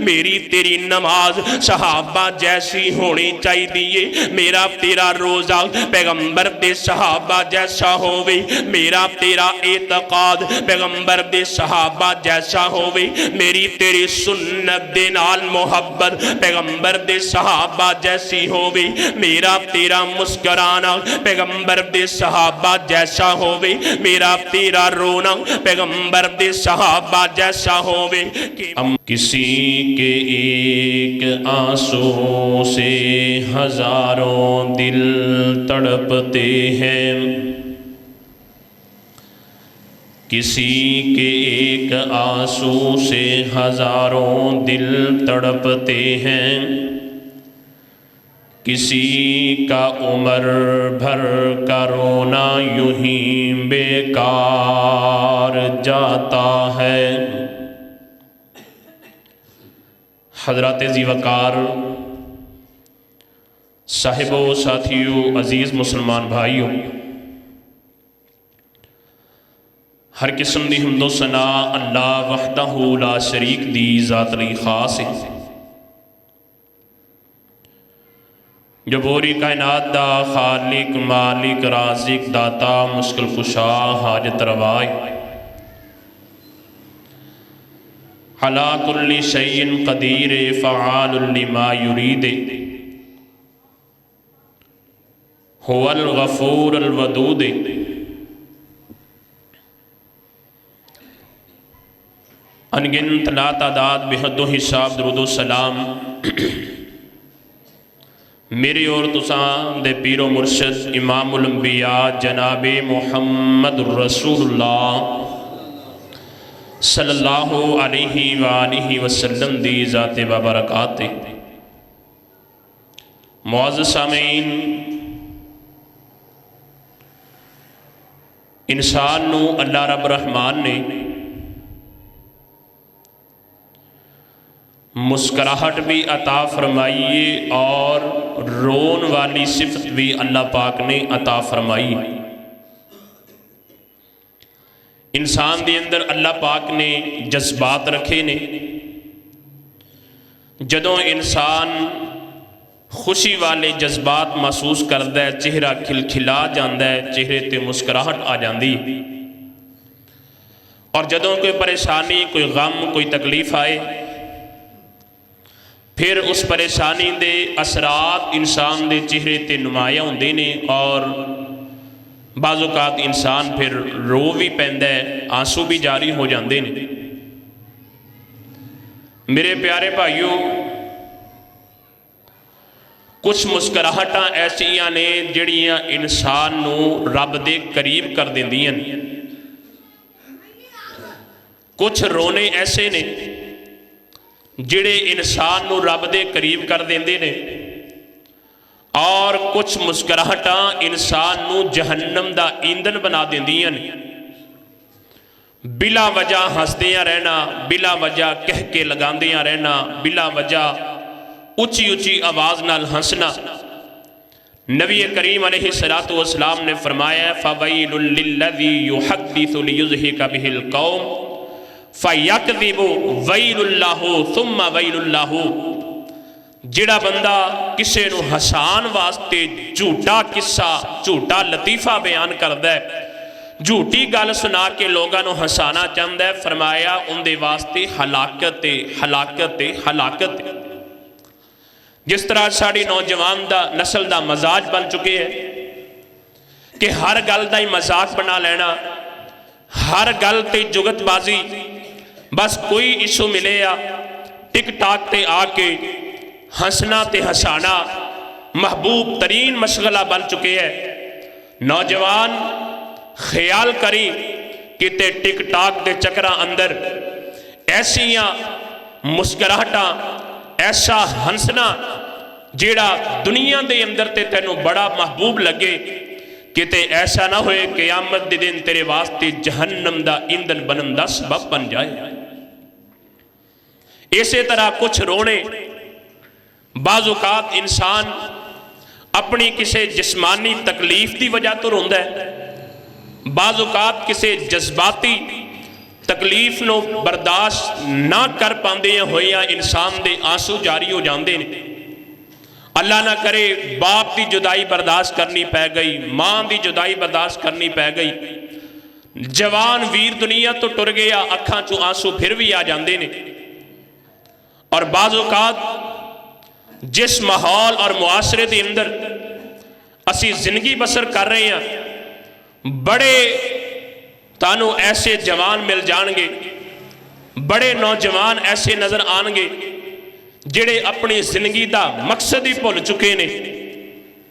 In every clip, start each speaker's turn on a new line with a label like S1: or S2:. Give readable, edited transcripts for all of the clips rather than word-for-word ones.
S1: मेरी तेरी नमाज सहाबा जैसी होनी चाहिए। मेरा तेरा रोज़ा पैगंबर दे सहाबा जैसा होवे। मेरा तेरा एतकाद पैगंबर दे सहाबा जैसा होवे। मेरी तेरी सुन्नत दे नाल मोहब्बत पैगंबर दे सहाबा जैसी होवे। मेरा तेरा मुस्कुराना पैगंबर दे सहाबा जैसा होवे। मेरा तेरा रोना पैगंबर दे सहाबा जैसा होवे। किसी के एक आंसू से हजारों दिल तड़पते हैं। किसी के एक आंसू से हजारों दिल तड़पते हैं। किसी का उम्र भर का रोना यूं ही बेकार जाता है। हजरत ज़ीवकार साहिबो साथियों अजीज़ मुसलमान भाइयों, हर किस्म दी हम्दो सना अल्लाह वहदहू ला शरीक दी ज़ात लई खास है, जो पूरी कायनात दा खालिक मालिक राज़िक दाता मुश्किल कुशा हाजत रवाए। अला कुल्ली शैइन क़दीर फ़आलुल लिमा युरीद हुवल गफ़ूरुल वदूद। अनगिनत लातादाद बेहदो हिसाब दरूदो सलाम मेरे और तुसां दे पीरो मुर्शद इमामुल अंबिया जनाबे मुहम्मद रसूलुल्लाह सल्लल्लाहु अलैहि वालिहि वसल्लम दी ज़ाते बाबरकात। मुअज़्ज़ज़ सामीन, इंसान नू अल्लाह रब रहमान ने मुस्कराहट भी अता फरमाई और रोन वाली सिफत भी अल्लाह पाक ने अता फरमाई। इंसान के अंदर अल्लाह पाक ने जज्बात रखे ने। जदों इंसान खुशी वाले जज्बात महसूस करता है, चेहरा खिलखिला जाता है, चेहरे ते मुस्कराहट आ जाती। और जदों कोई परेशानी, कोई गम, कोई तकलीफ आए, फिर उस परेशानी के असरात इंसान के चेहरे ते नुमाया होंदे ने और बाज़ौकात इंसान फिर रो भी पैंदा है, आंसू भी जारी हो जाते हैं। मेरे प्यारे भाइयों, कुछ मुस्कराहटां ऐसियां ने जिहड़ियां इंसान नू रब दे करीब कर देंदियां ने। कुछ रोने ऐसे ने जिहड़े इंसान नू रब दे करीब कर देंदे ने और कुछ मुस्कराहटां इंसान नू जहन्नम दा ईंधन बना देंदियां ने। बिला वजह हंसदियां रहना, बिला वजह कह के लगांदियां रहना, बिला वजह उची उची आवाज नाल हंसना। नबी करीम अलैहिस्सलातु वस्सलाम ने फरमाया, फ़वैलुल लिल्लज़ी युहद्दिसु लियुज़हिका बिहिल कौम फ़यकज़िबु वैलुल्लाहु सुम्मा वैलुल्लाहु। जिहड़ा बंदा किसी नू हसान वास्ते झूठा किस्सा, झूठा लतीफ़ा बयान करदा है, झूठी गल सुना के लोगों को हसाना चाहता है, फरमाया उनके वास्ते हलाकत हलाकत हलाकत। जिस तरह साड़ी नौजवान दा नस्ल का मजाज बन चुके है कि हर गल का ही मजाक बना लेना, हर गल ते जुगतबाजी, बस कोई इशू मिले या टिक टाक ते आके हंसना ते हसाना महबूब तरीन मशगला बन चुके हैं। नौजवान ख्याल करी किते टिक टाक के चक्कर अंदर ऐसिया मुस्कराहटा, ऐसा हंसना जिहड़ा दुनिया के अंदर ते तैनू बड़ा महबूब लगे, किते ऐसा ना होए क़यामत के दिन तेरे वास्ते जहन्नम का ईंधन बनन का सबब बन जाए। इसे तरह कुछ रोने, बाज़ौकात इंसान अपनी किसी जिस्मानी तकलीफ की वजह तो रोंदा है, बाज़ौकात किसी जज्बाती तकलीफ नूं बर्दाश्त ना कर पाउंदियां होइयां इंसान दे आंसू जारी हो जाते हैं। अल्लाह ना करे बाप की जुदाई बर्दाश्त करनी पै गई, मां की जुदाई बर्दाश्त करनी पै गई, जवान वीर दुनिया तो टुर गया, अखां चों आंसू फिर भी आ जाते हैं। और बाज़ औकात जिस माहौल और मुआशरे के अंदर असी जिंदगी बसर कर रहे हैं, बड़े तानू ऐसे जवान मिल जाएंगे, बड़े नौजवान ऐसे नज़र आएंगे जिहड़े अपनी जिंदगी का मकसद ही भुल चुके ने,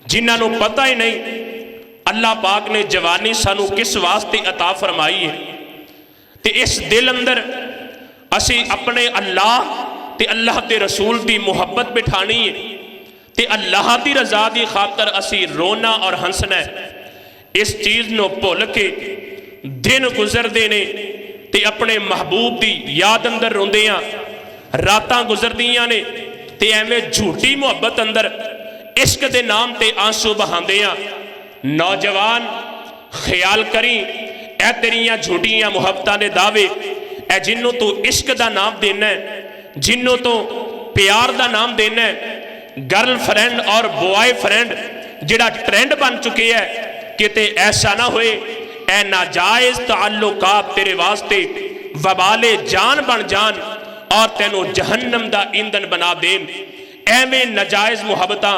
S1: जिन्होंने पता ही नहीं अल्लाह पाक ने जवानी सानू किस वास्ते अता फरमाई है। तो इस दिल अंदर असी अपने अल्लाह ते अल्लाह के रसूल की मुहब्बत बिठानी है, ते अल्लाह की रजा की खातर असी रोना और हंसना है। इस चीज़ को भुल के दिन गुजरते ने ते अपने महबूब की याद अंदर रोंदियां रातां गुजरदियां ने, ते एवें झूठी मुहब्बत अंदर इश्क के नाम ते आंसू बहांदियां। नौजवान ख्याल करी, ए तेरियां झूठियां मुहब्बतां दे दावे, ए जिन्हों तू इश्क का नाम देना है, जिन्हों तो प्यार का नाम देना है, गर्ल फ्रेंड और बॉय फ्रेंड जिहड़ा ट्रेंड बन चुके है, किते ऐसा ना होए ए नाजायज ताल्लुकात तेरे वास्ते वबाले जान बन जान और तेनों जहन्नम का ईंधन बना देन। एवें नाजायज मुहब्बतां,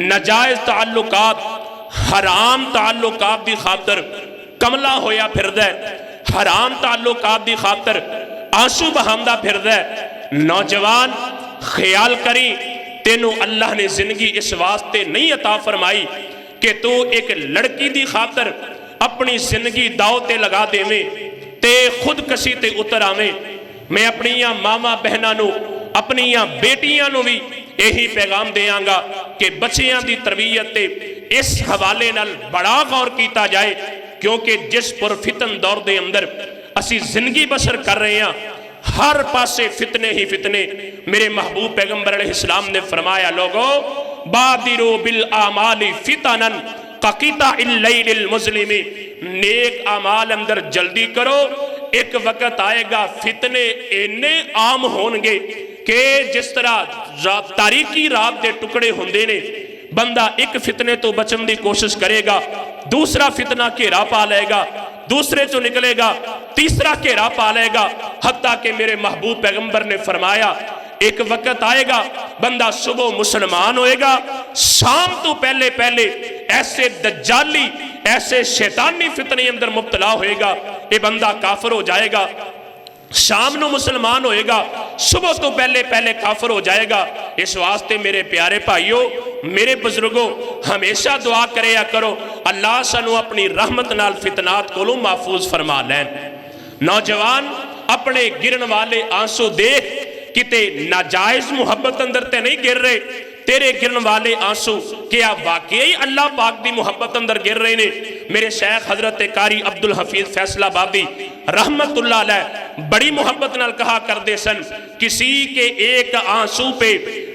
S1: नाजायज ताल्लुकात, हराम ताल्लुकात की खातर कमला होया फिरदा है, हराम ताल्लुकात की खातर आंसू बहांदा फिरदा है। नौजवान ख्याल करी, तेनों अल्लाह ने जिंदगी इस वास्ते नहीं अता फरमाई कि तू एक लड़की की खातर अपनी जिंदगी दाव ते लगा देवें ते खुदकशी ते उतर आवें। मैं अपनियां मावां बहनां नूं, अपनियां बेटियां नूं भी यही पैगाम देंगा कि बच्चियां की तरबियत ते इस हवाले नाल बड़ा गौर किया जाए, क्योंकि जिस पुरफितन दौर के अंदर असी जिंदगी बसर कर रहे हैं, हर पासे फितने ही फितने। मेरे महबूब पैगंबर अलैहिस्सलाम ने फरमाया, लोगो बादिरो बिल आमाली फितनन ककीता इल्लैलिल मुज़लिमी, नेक आमाल अंदर जल्दी करो, एक वक्त आएगा फितने इन्ने आम होंगे कि जिस तरह तारीकी रात के टुकड़े होंदे ने, बंदा एक फितने तो बचन की कोशिश करेगा, दूसरा फितना घेरा पा लेगा, दूसरे चो निकलेगा, तीसरा घेरा पा लेगा, हत्ता कि मेरे महबूब पैगंबर ने फरमाया एक वक्त आएगा बंदा सुबह मुसलमान होएगा, शाम तो पहले पहले ऐसे दज्जाली, ऐसे शैतानी फितने अंदर मुब्तला होएगा, ये बंदा काफिर हो जाएगा। शाम को मुसलमान होएगा, सुबह तो पहले पहले काफिर हो जाएगा। इस वास्ते मेरे प्यारे भाइयों, मेरे बुजुर्गों, हमेशा दुआ करेया करो अल्लाह सानू अपनी रहमत नाल फितनात कोलों महफूज फरमा लैन। नौजवान अपने गिरन वाले आंसू देख किते नाजायज मुहब्बत अंदर ते नहीं गिर रहे, तेरे गिरन वाले आंसू क्या वाकई अल्लाह पाक की मुहब्बत अंदर गिर रहे ने। मेरे शेख हजरत कारी अब्दुल हफीज फैसलाबादी रहमतुल्लाह अलैह बड़ी मोहब्बत नाल कहा करते सन, किसी के एक आंसू पे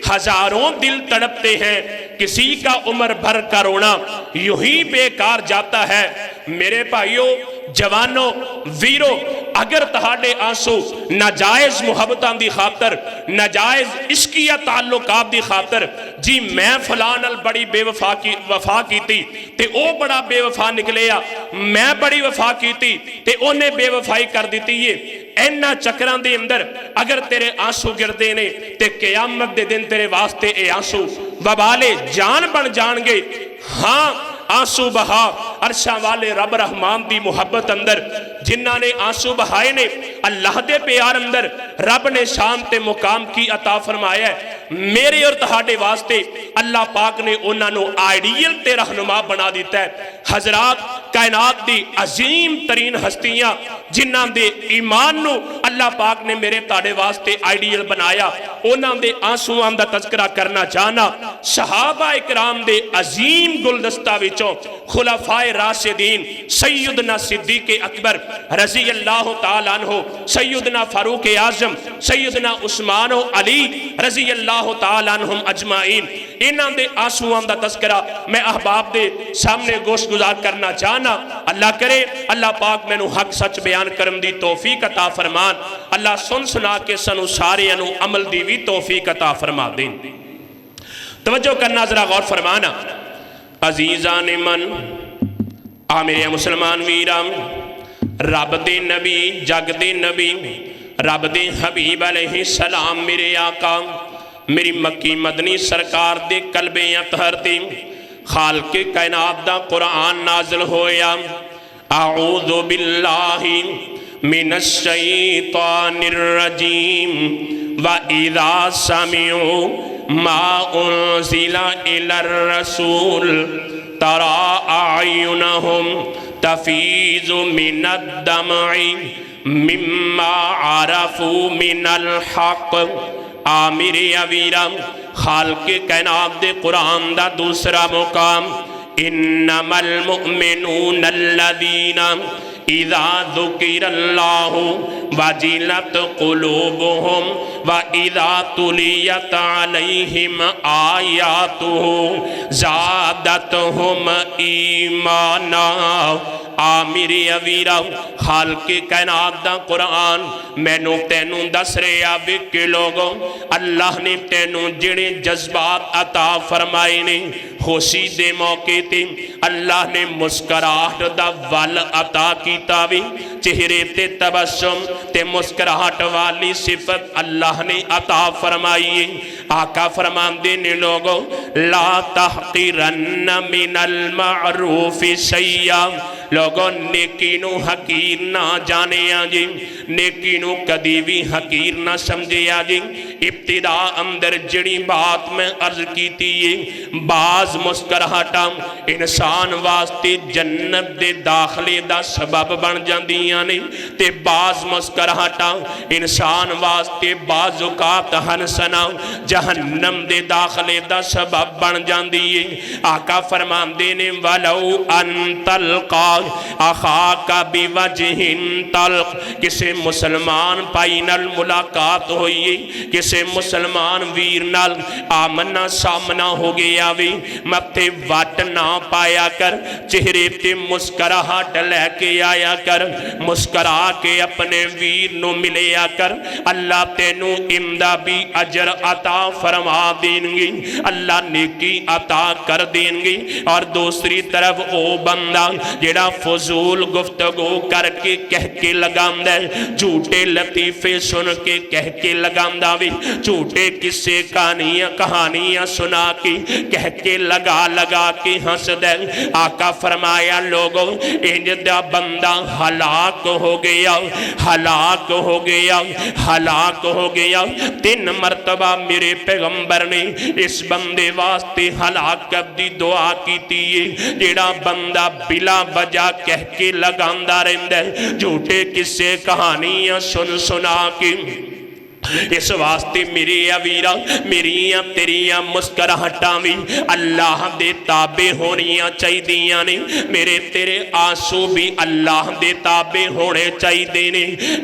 S1: हजारों दिल तड़पते हैं, किसी का उम्र भर का रोना यूं ही बेकार जाता है। मेरे भाइयों, जवानों, वीरों, अगर तुहाडे आंसू नाजायज मुहब्बतां दी खातर, नाजायज इश्किया ताल्लुकात दी खातर, जी मैं फलां नाल बड़ी बेवफा की वफा कीती ते ओ बड़ा बेवफा निकलिया, मैं बड़ी वफा कीती ते ओने बेवफाई कर दी है, इन्हां चक्रां दे अंदर अगर तेरे आंसू गिरदे ने ते क़यामत दे दिन तेरे वास्ते ये आंसू वबाले जान बन जाणगे। हाँ, आंसू बहा अरशा वाले रब रहमान की मुहब्बत अंदर, जिन्हों ने आंसू बहाए ने अल्लाह के प्यार अंदर, रब ने शान ते मुकाम की अता फरमाया है। मेरे और तुहाडे वास्ते अल्लाह पाक ने उन्होंने आइडियल ते रहनुमा बना दिता है। हजरात, कायनात की अजीम तरीन हस्तियां जिन्हों के ईमान नू अल्लाह पाक ने मेरे तुहाडे वास्ते आइडियल बनाया, उन्होंने आंसूआं का तस्करा करना चाहना। सहाबा इकराम दे अजीम गुलदस्ता विचों खुलाफाए राशिदीन सैयदना सिद्दीक अकबर रजी अल्लाह तआला अन्हु, सैयदना फारूक आजम, सैयदना उस्मान अली रजी अल्लाह तआला अन्हुम अजमाइन, इन्हां दे आंसुआं दा तस्करा मैं अहबाब दे सामने गोश गुजार करना चाहना। अल्लाह करे अल्लाह पाक मैनू हक सच बयान करन दी तौफीक अता फरमान। अल्लाह सुन सुना के सानू सारियां नू अमल दी भी तौफीक अता फरमा दें। तवज्जो करना, जरा गौर फरमाना। अजीजा ने मन आ मेरे मुसलमान वीरा, रब दे नबी, जग दे नबी, रब दे हबीब अलैहि सलाम, मेरे आका मेरी मक्की मदनी सरकार दे कलबे अतहर ते खालके कायनात दा कुरान नाज़िल होया। आऊज़ु बिल्लाहि मिनश शैतानिर रजीम व इज़ा समिउ मा उनज़िला इलर रसूल तरा अयुनहुम तफीज़ु मिनद दमइ मिम्मा अरफू मिनल हक़। आमिर अवीरा खालके कायनात दे कुरान दा दूसरा मुकाम, इन्नमल मुमिनून अल्लज़ीना इज़ा ज़ुकिरल्लाहु वजिलत क़ुलूबुहुम व इज़ा तुलियत अलैहिम आयातुहु ज़ादतहुम ईमाना। आमिर अवीरा खालके कायनात दा कुरान मैनू तैनू दस रहा भी कि लोगों अल्लाह ने तैनू जिहड़े जज्बात अता फरमाए ने, खुशी दे मौके ते अल्लाह ने मुस्कराहट दा वल अता कीता भी, चेहरे ते तबस्सुम ते मुस्कराहट वाली सिफत अल्लाह ने अता फरमाई। आका फरमांदे ने लोगों ला तहक़िरन्न मिनल मअरूफ़ि शैया, लोगों नेकी नू हकीर ना जाने जी, नेकी नू कदी भी हकीर ना समझे जी। इब्तिदा अंदर जिहड़ी बात मैं अर्ज कीती है, बाज मुस्कराहटां इंसान वास्ते जन्नत दे दाखले दा सबब बन जांदियां ने, ते बाज मुस्कराहटां इंसान वास्ते बाज़ुकात हंसना जहन्नम दे दाखले दा सबब बन जांदी है। आका फरमांदे ने वलौ अंतलका आखा का बिवजहिन तल्क, किसे मुसलमान भाई नाल मुलाकात होई, किसे मुसलमान वीर नाल आमना सामना हो गया वे, मत्थे वट ना पाया कर, चेहरे ते मुस्कराहट लैके आया कर, मुस्करा के अपने वीर नू मिलिया कर। अल्लाह तेनू इंदा भी अजर अता फरमा देंगे, अल्लाह नेकी अता कर देंगे। और दूसरी तरफ ओ बंदा जेड़ा फजूल गुफ्तगू करके कह के लगांदा है, झूठे लतीफे सुन के कह के लगांदा वे, झूठे किस्से कहानियां सुना के कह के लगा लगा के हंसदा है। आका फरमाया लोगों इंज दा बंदा हलाक हो गया, हलाक हो गया, हलाक हो गया। 3 मरतबा मेरे पैगंबर ने इस बंदे वास्ते हलाकत दी दुआ कीती है, जेड़ा बंदा बिला वजह कह के लगांदा रहिंदा है, झूठे किस्से कहानियां सुन सुना के। इस वास्ते मेरे अवीरा मेरिया तेरिया मुस्कराहटां भी अल्लाह दे ताबे होनियां चाहिदियां ने, मेरे तेरे आंसू भी अल्लाह दे ताबे होने चाहिए ने।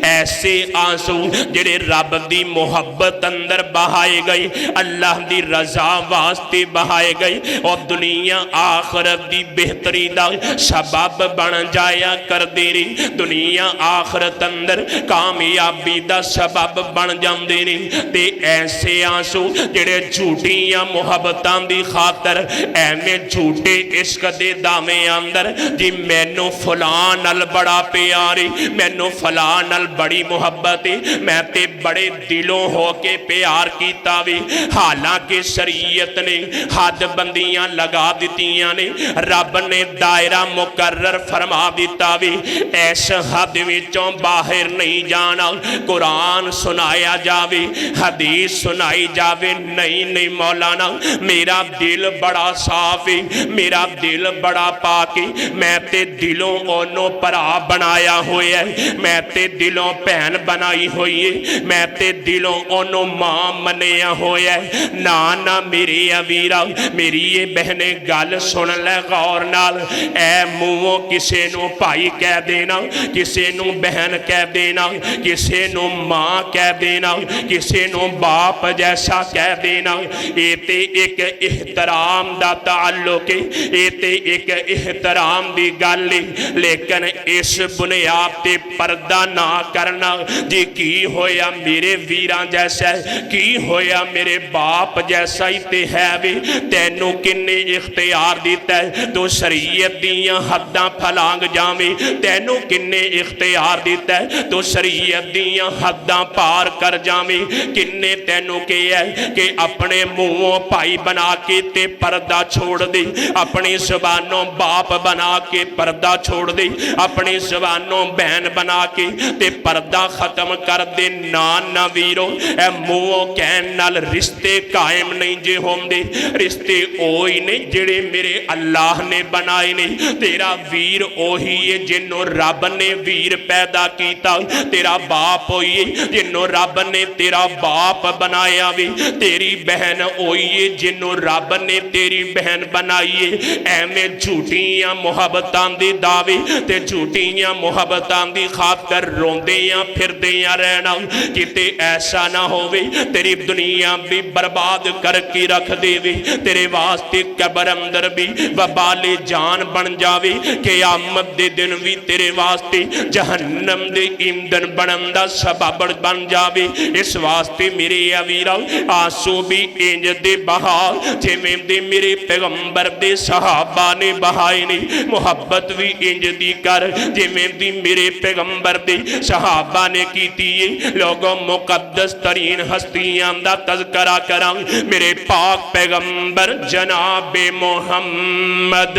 S1: ऐसे आंसू जेड़े रब दी मुहब्बत अंदर बहाए गए, अल्लाह दी रजा वास्ते बहाए गए, और दुनिया आखरत दी बेहतरी दा सबब बन जाया कर दे रही, दुनिया आखरत अंदर कामयाबी दा सबब बन जा ते ऐसे आंसू जेड़े झूठियां मुहब्बतां दी खातर एवें झूठे इश्क दे दावे अंदर जी मैनू फलां नाल बड़ा प्यार, मैनू फलां नाल बड़ी मुहब्बत है, मैं ते बड़े दिलों होके प्यार कीता वी, हालांकि शरीयत ने हद बंदियां लगा दित्तियां ने, रब ने दायरा मुकर्रर फरमा दिता वी, इस हद विचों बाहर नहीं जाना। कुरान सुनाया जावे, हदीस सुनाई जावे। नहीं नहीं मौलाना, मेरा दिल बड़ा साफ है, मेरा दिल बड़ा पाक है, मैं ते दिलों ओनों भरा बनाया होया है, मैं ते दिलों भैन बनाई हुई है, मैं ते दिलों ओनों मां मनिया होया है। ना ना मेरी अवीरा, मेरी ये बहने गल सुन ले गौर नाल। ऐ मूहों किसे नू भाई कह देना, किसे नू बहन कह देना, किसे नू मां कह देना, किसे नू बाप जैसा कह देना, ये ते एक एहतराम दा ताल्लुक है, ये ते एक एहतराम दी गल है। लेकिन इस बुनियाद ते पर्दा ना करना जी। की होया मेरे वीरां जैसा, की होया मेरे बाप जैसा ही ते है वे। तैनू किन्ने इख्तियार दिता है तू शरीयत दियां हद्दां फलांग जावे, तैनू किन्ने इख्तियार दिता है तू शरीयत दियां हद्दां पार कर जावे। किन्ने तैनू कहा है कि अपने मुंहों भाई बना के ते पर्दा छोड़ दे, अपनी जुबानों बाप बना के पर्दा छोड़ दे, अपनी जुबानों बहन बना के ते पर्दा खत्म कर दे। ना ना वीरो, ए मुंहों कहन नाल रिश्ते कायम नहीं जे होंदे। रिश्ते ओही ने जिहड़े मेरे अल्लाह ने बनाए ने। तेरा वीर ओही है जिन्हों रब ने वीर पैदा किया, तेरा बाप ओही है जिन्हों रब ने तेरा बाप बनाया भी, तेरी बहन ओही है जिन्हों रब ने तेरी बहन बनाई है। एवें झूठियां मुहब्बतां दी दावे ते झूठियां मुहब्बतां दी खातर रोंदियां फिरदियां रहना, किते ऐसा ना होवे तेरी दुनिया भी बर्बाद करके रख देवे, तेरे वास्ते कब्र अंदर भी वबाले जान बन जावे, क़यामत दे दिन भी तेरे वास्ते जहन्नम दे ईंधन बनन दा सबब बन जावे। इस वास्ते मेरे अवीरा आंसू भी इंज दे बहा जिवें दे मेरे पैगंबर दे सहाबा ने बहाए ने। मुहब्बत भी इंज दी कर जिवें दी मेरे पैगंबर दे सहाबा ने कीती है। लोगों मुकद्दस तरीन हस्तियां दा तज़करा करां, मेरे पाक पैगंबर जनाबे मोहम्मद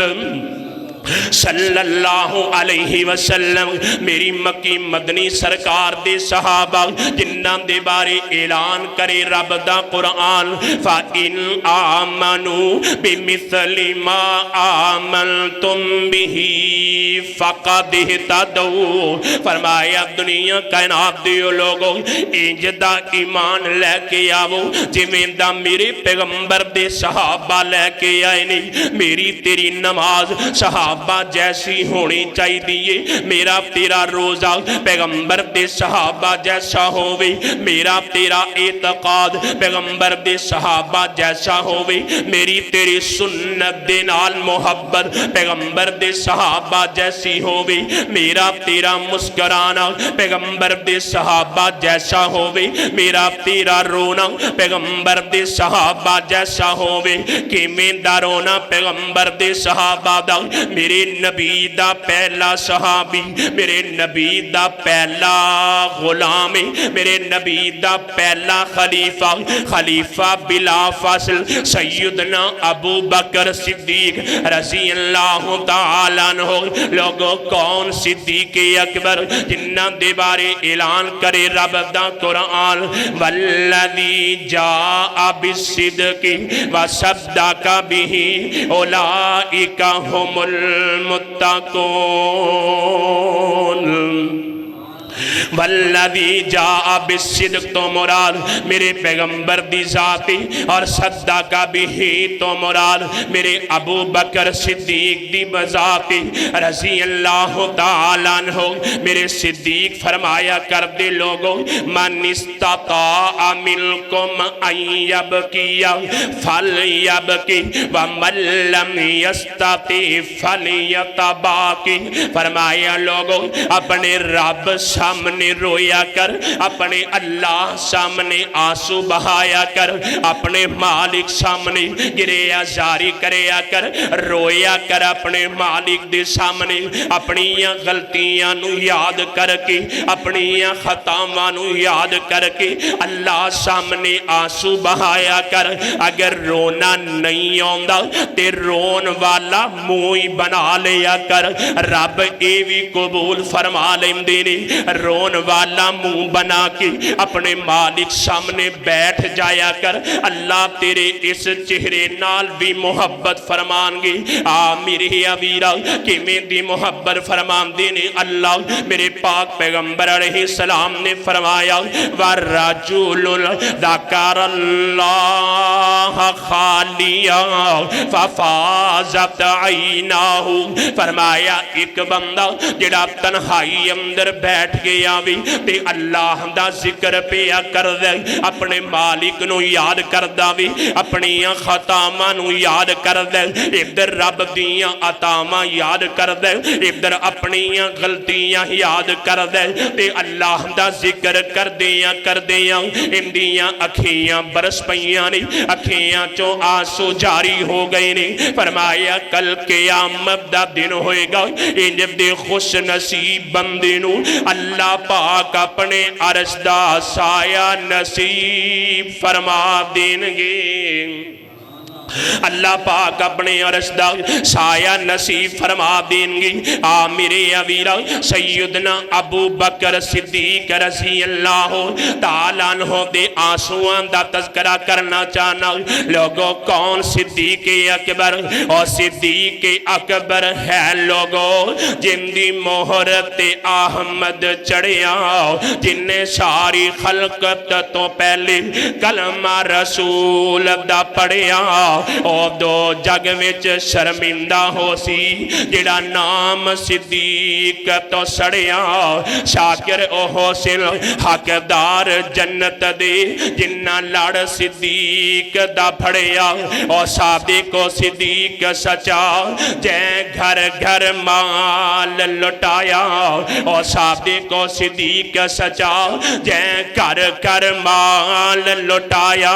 S1: सल्लल्लाहु अलैहि वसल्लम, मेरी मक्की मदनी सरकार दे सहाबा जिन्हां दे बारे ऐलान करे रब दा कुरान, फा इन आमनू बिमिसली मा आमनतुम बिही फक़द इहतदौ। फरमाया दुनिया कायनात दे लोगों, इंज दा ईमान लैके आवो जिवें दा मेरे पैगंबर दे सहाबा लैके आए ने। मेरी तेरी नमाज सहाबा जैसी होनी चाहिए, मेरा तेरा रोजा पैगंबर दे सहाबा जैसा होवे, मेरा तेरा एतकाद पैगंबर दे सहाबा जैसा होवे, मेरी तेरी सुन्नत दे नाल मोहब्बत पैगंबर दे सहाबा जैसी होवे, मेरा तेरा मुस्कुराना पैगंबर दे सहाबा जैसा होवे, मेरा तेरा रोना पैगंबर दे सहाबा जैसा होवे। किवें दा रोना पैगंबर दे सहाबा दा, मेरे नबी दा पहला सहाबी, मेरे नबी दा पहला गुलाम, मेरे नबी दा पहला खलीफा, खलीफा बिला फासिल सैयदना अबू बकर सिद्दीक रज़ी अल्लाह तआला अन्हु। लोगों कौन सिद्दीक अकबर जिन्ना दे बारे ऐलान करे रब दा कुरान, वल्लज़ी जाअ बिस्सिद्क़ि व सद्दक़ बिही उलाइका हुमुल मुत्तक़ून। वल्लज़ी जाअ बिस्सिद्क़ तो मुराद मेरे पैगंबर दी जाती, और सद्दक़ बिही तो मुराद मेरे अबू बकर सिद्दीक दी बजाती रज़ी अल्लाह तआला अन्हु। मेरे सिद्दीक फरमाया कर दे लोगों, मन इस्तता मिनकुम अन यबकिया फलयबकी व मन लम यस्तति फलयतबाकी। फरमाया लोगों, अपने रब सामने रोया कर, अपने अल्लाह सामने आंसू बहाया कर, अपने मालिक सामने गिरिया जारी करया कर, रोया कर अपने मालिक दे सामने। अपनी गलतियां नू याद करके, अपनी खतावां नू याद करके अल्लाह सामने आंसू बहाया कर। अगर रोना नहीं आउंदा ते रोन वाला मुंह ही बना लिया कर, रब ये भी कबूल फरमा लेंदे ने। रोन रोन वाला मुंह बना के अपने मालिक सामने बैठ जाया कर। अल्लाह तेरे इस चेहरे नाल भी मुहब्बत फरमानगे। आ मेरे अवीरा किवें दी मुहब्बत फरमांदे ने अल्लाह मेरे पाक पैगंबर अलैहिस्सलाम ने फरमाया वरजुलुल ज़करल्लाह खालिया फफाज़त ऐनाहु। फरमाया एक बंदा जिहड़ा तन्हाई अंदर बैठ गया वी ते अल्लाह दा जिक्र पिया करदा, अपने मालिक नू याद करदा वी, अपनियां खतावां नू याद करदा, इधर रब दियां अतावां याद करदा, इधर अपनियां गलतियां याद करदा ते अल्लाह दा जिक्र करदियां करदियां इंदियां अखियां बरस पईयां ने, अखियां चों आंसू जारी हो गए ने। फरमाया कल क़यामत दा दिन होएगा, इंज दे खुश नसीब बंदे नू अल्लाह पाक अपने अरश दा साया नसीब फरमा देंगे। अल्लाह पाक अपने अरश दा साया नसीब फरमा देंगे। आ मेरे अवीरा सैयदना अबू बकर सिद्दीक रज़ी अल्लाह तआला अन्हु दे आंसुआं दा तज़किरा करना चाहना। लोगों कौन सिद्दीक अकबर? और सिद्दीक अकबर है लोगों जिंदी मोहर ते अहमद चढ़िया, जिन्हें सारी खलकत तो पहले कलमा रसूल दा पढ़िया। और दो जग विच शर्मिंदा हो सी जिहड़ा नाम सिद्दीक तो सड़िया। शाकिर ओह सिल हकदार जन्नत दे जिन्ना लड़ सिद्दीक दा फड़िया। और सादिक को सिद्दीक सचा जै घर घर माल लुटाया। और सादिक को सिद्दीक सचा जै घर घर माल लुटाया।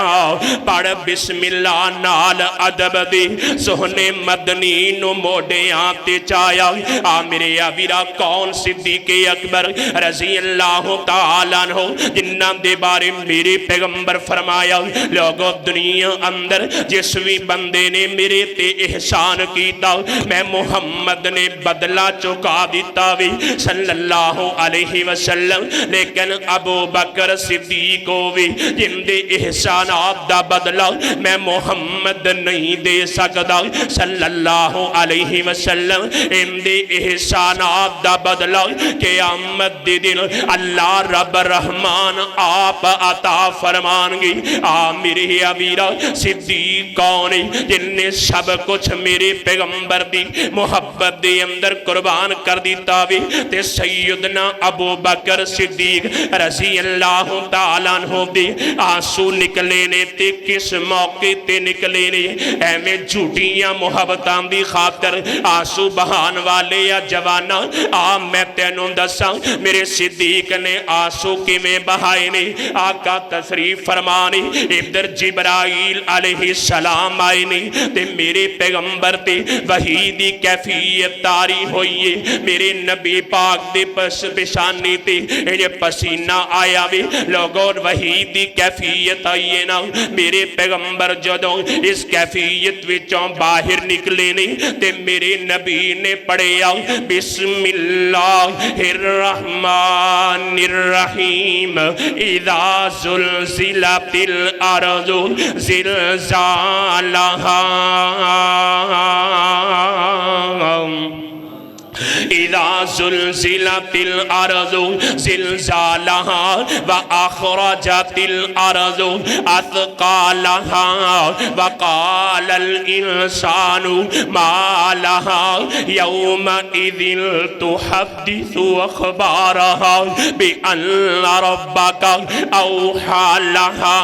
S1: पढ़ बिस्मिल्लाह नाल अदब दी सोहने मदनी नु मोडियां ते चाया। आ मेरे अवीरा कौन सिद्दीक अकबर रज़ी अल्लाह तआला अन्हु जिन्ना दे बारे मेरे पैगंबर फरमाया लोगों दुनिया अंदर जिस भी बंदे ने मेरे ते एहसान कीता मैं मुहम्मद ने बदला चुका दिता वी सल्लल्लाहु अलैहि वसल्लम। लेकिन अबू बकर सिद्दीक भी जिंदे एहसानात दा बदला मैं मुहम्मद नहीं दे सकदा सल्लल्लाहु अलैहि वसल्लम। इंदे एहसानात दा बदला क़यामत दे दिन अल्लाह रब रहमान आप अता फरमानगे। आ मेरे अवीरा सिद्दीक कौन है जिन्ने सब कुछ मेरे पैगंबर दी मुहब्बत दे अंदर कुर्बान कर दिता वी। ते सैयदना अबू बकर सिद्दीक रज़ी अल्लाह तआला अन्हु दे आंसू निकले ने ते किस मौके ते निकले ने। एवें झूठियां मुहब्बतां दी खातर आंसू बहान वाले या जवाना आ मैं तेनों दसा मेरे सिद्दीक ने आंसू किवें बहाए ने। आका तशरीफ फरमाने इधर जिब्राइल अलैहिस्सलाम आए ने ते मेरे पैगंबर ते वही दी कैफियत तारी होई है। मेरे नबी पाक दे पेशानी ते ये पसीना आया वे लोगों वही दी कैफियत आई है ना। मेरे पैगंबर जदों इस कैफियत विचों बाहर निकले ने ते मेरे नबी ने पढ़िया बिस्मिल्लाहिर्रहमानिर्रहीम इज़ा ज़ुलज़िलतिल अर्ज़ु ज़िलज़ालहा इज़ा ज़ुलज़िलतिल अर्ज़ु ज़िलज़ालहा व अख़रजतिल अर्ज़ु अथक़ालहा व क़ालल इंसानु मा लहा यौमइज़िन तुहद्दिसु अख़बारहा बिअन्ना रब्बका औहा लहा।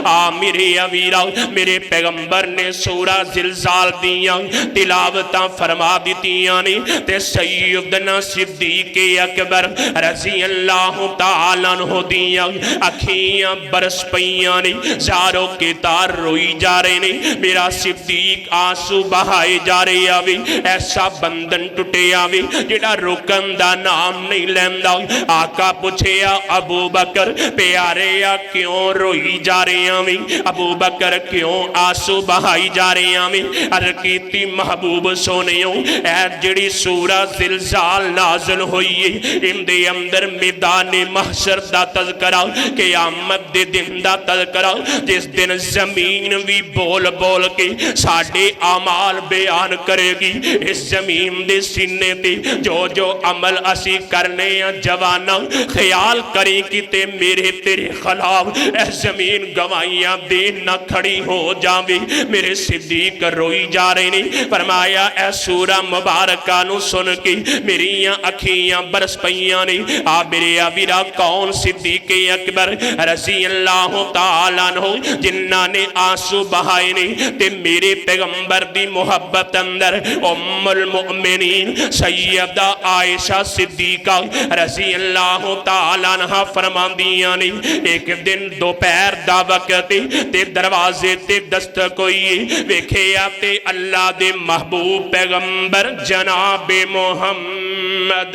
S1: आ मेरे अवीरा मेरे पैगंबर ने सूरा ज़िलज़ाल दियां तिलावतां फरमा दित्तियां ने ते सैयदना सिद्दीक अकबर रज़ी अल्लाह तआला अन्हु दियां अखियां बरस पईयां ने। ज़ारों के तार रोई जा रहे ने। मेरा सिद्दीक आंसू बहाए जा रहे आवे। ऐसा बंधन टुटे आवे जिहड़ा रुकन दा नाम नहीं लैंदा। आका पूछिया अबू बकर प्यारे आ क्यों रोई जा रहे आवे? अबू बकर क्यों आंसू बहाई जा रहे आवे? अर्ज़ कीती महबूब सोनियो ऐ जिहड़ी सूरा ज़िलज़ाल नाज़िल होई है। इंदे अंदर मैदान महशर दा तज़करा, क़यामत दे दिन दा तज़करा, जिस दिन ज़मीन भी बोल बोल के साडे आमाल बयान करेगी। इस ज़मीन दे सीने ते जो जो अमल असी करने जवाना, ख्याल करें कि ते मेरे तेरे खिलाफ ए ज़मीन गवाहियां दे ना खड़ी हो जावे। मेरे सिद्दीक रोई जा रहे ने। फरमाया ए सूरा मुबारका नू सुन के मेरिया अखियां बरस पईयां ने। आ मेरे अबीरा कौन सिद्दीक अकबर रज़ी अल्लाह तआला अन्हु जिन्ना ने आंसू बहाए ने ते मेरे पैगंबर दी मोहब्बत अंदर उम्मुल मुमिनीन सैयदा आयशा सिद्दीका रज़ी अल्लाह तआला अन्हा फरमांदियां ने। एक दिन दोपहर दा वक्त ते दरवाजे ते दस्तक होई, वेखिया ते अल्लाह दे महबूब पैगंबर जनाबे मुहम्मद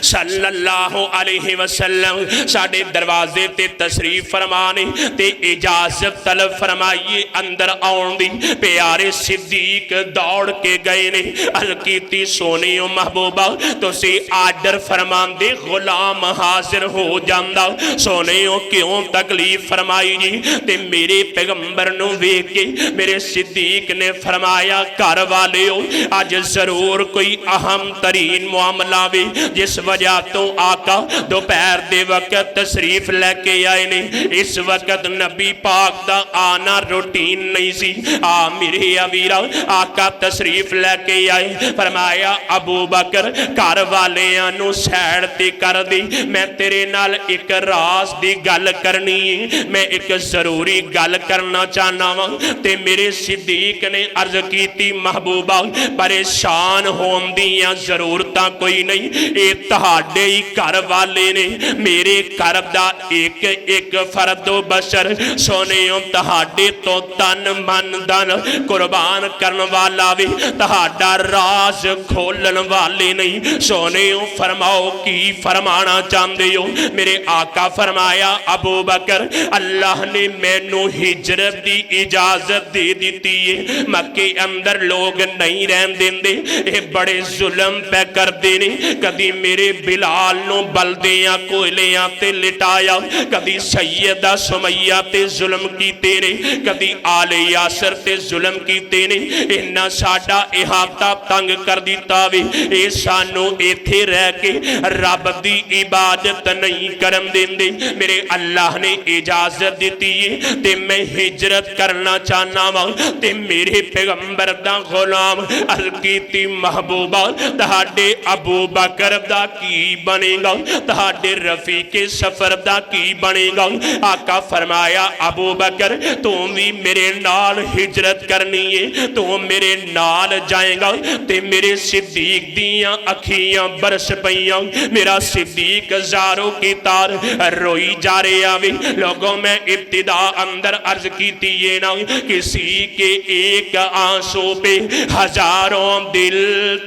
S1: सल्लल्लाहु अलैहि वसल्लम साडे दरवाजे ते तशरीफ फरमाने ते इजाजत तलब फरमाइए अंदर आउण दी। प्यारे सिद्दीक दौड़ के गए ने। अलकीती सोने महबूबा तुसी आर्डर फरमांदे गुलाम हाजिर हो जांदा, सोने क्यों तकलीफ फरमाई जी। ते मेरे पैगंबर नू वेख के मेरे सिद्दीक ने फरमाया घर वालेओ अज जरूर कोई अहम तरीन मामला वे जिस वजह तो आका दोपहर दे वक्त तशरीफ लेके आए ने। इस वक्त नबी पाक दा आना रूटीन नहीं सी। आ मेरे अवीरा आका तशरीफ लेके आए। फरमाया अबू बकर घर वालियां नू सैड ते कर दी, मैं तेरे नाल एक राज दी गल करनी है, मैं एक जरूरी गल करना चाहना वा। ते मेरे सिद्दीक ने अर्ज की महबूबा परेशान होने दियां जरूरतां कोई नहीं, तहाडे ही घर वाले ने, मेरे घर दा एक एक फर्दो बशर सोनेओ तहाडे तो तन मन धन कुर्बान करन वाला भी तहाडा राज खोलन वाले नहीं। सोनेओ फरमाओ की फरमाना चाहते हो। मेरे आका फरमाया अबू बकर अल्लाह ने मैनू हिजरत की इजाजत दे दी है। मक्के अंदर लोग नहीं रहन देंदे, ये बड़े जुल्म पे करते ने। कदी मेरे बिलाल नो बलदियां कोयलियां ते लिटाया, कदी सैयदा सुमैया ते जुल्म कीते ने, कदी आले यासर ते जुल्म कीते ने। इन्ना साडा इहाता तंग कर दिता वे, ए सानू इत्थे रह के रब दी इबादत नहीं करन देंदे। मेरे अल्लाह ने इजाजत दी है ते मैं हिजरत करना चाहना वा। ते मेरे पैगंबर दा गुलाम अलकीती महबूबा तहाडे अबू बकर दा की बनेगा, तहाडे रफीके सफर दा की बनेगा। आका फरमाया अबू बकर तू भी मेरे नाल हिजरत करनी है, तू मेरे नाल जाएगा। ते मेरे सिद्दीक दियां अखियां बरस पईयां। मेरा सिद्दीक जारों की तार रोई जा रहा वे। लोगों में इब्तिदा अंदर अर्ज की ये ना, किसी के एक आंसू पे हजारों दिल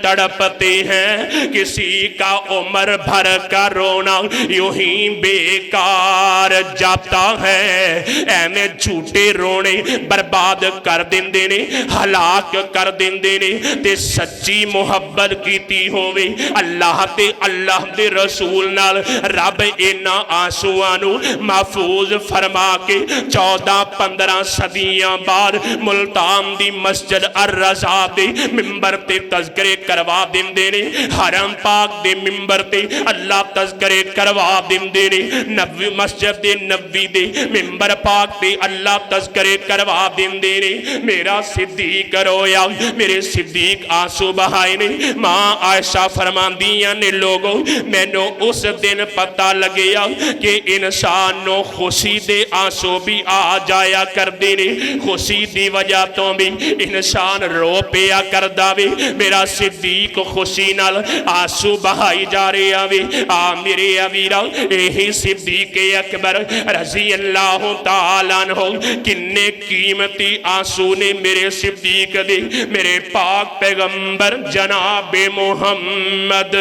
S1: तड़पते हैं, किसी का उम्र भर का रोना यूं ही बेकार जाता है। ऐने झूठे रोने बर्बाद कर देंदे ने, हलाक कर देंदे ने। ते सच्ची मुहब्बत कीती होवे अल्लाह ते अल्लाह दे रसूल नाल रब इन्हां आंसुआं नू महफूज फरमा के 14-15 सदियां बाद मुल्तान दी मस्जिद अर रज़ा दे मिंबर ते तज़किरे करवा देंदे ने। हरम पाक दे मिंबर ते अल्लाह तज़किरे करवा देंदे ने। नबी मस्जिद दे नबी दे मिंबर पाक ते अल्लाह तज़किरे करवा देंदे ने। मेरा सिद्दीक रोया, मेरे सिद्दीक आंसू बहाए ने। मां आयशा फरमांदियां ने लोगों मैनू उस दिन पता लगया कि इंसान नो खुशी दे आंसू भी आ जाया करदे ने, खुशी दी वजह तो भी इंसान रो पिया करदा वे। मेरा सिद्दीक खुशी नाल आंसू बहाई जा रहा वे। आ मेरे अवीरा यही सिद्दीक अकबर रज़ी अल्लाह तआला अन्हु किन्ने कीमती आंसू ने मेरे सिद्दीक दे। मेरे पाक पैगंबर जनाबे मुहम्मद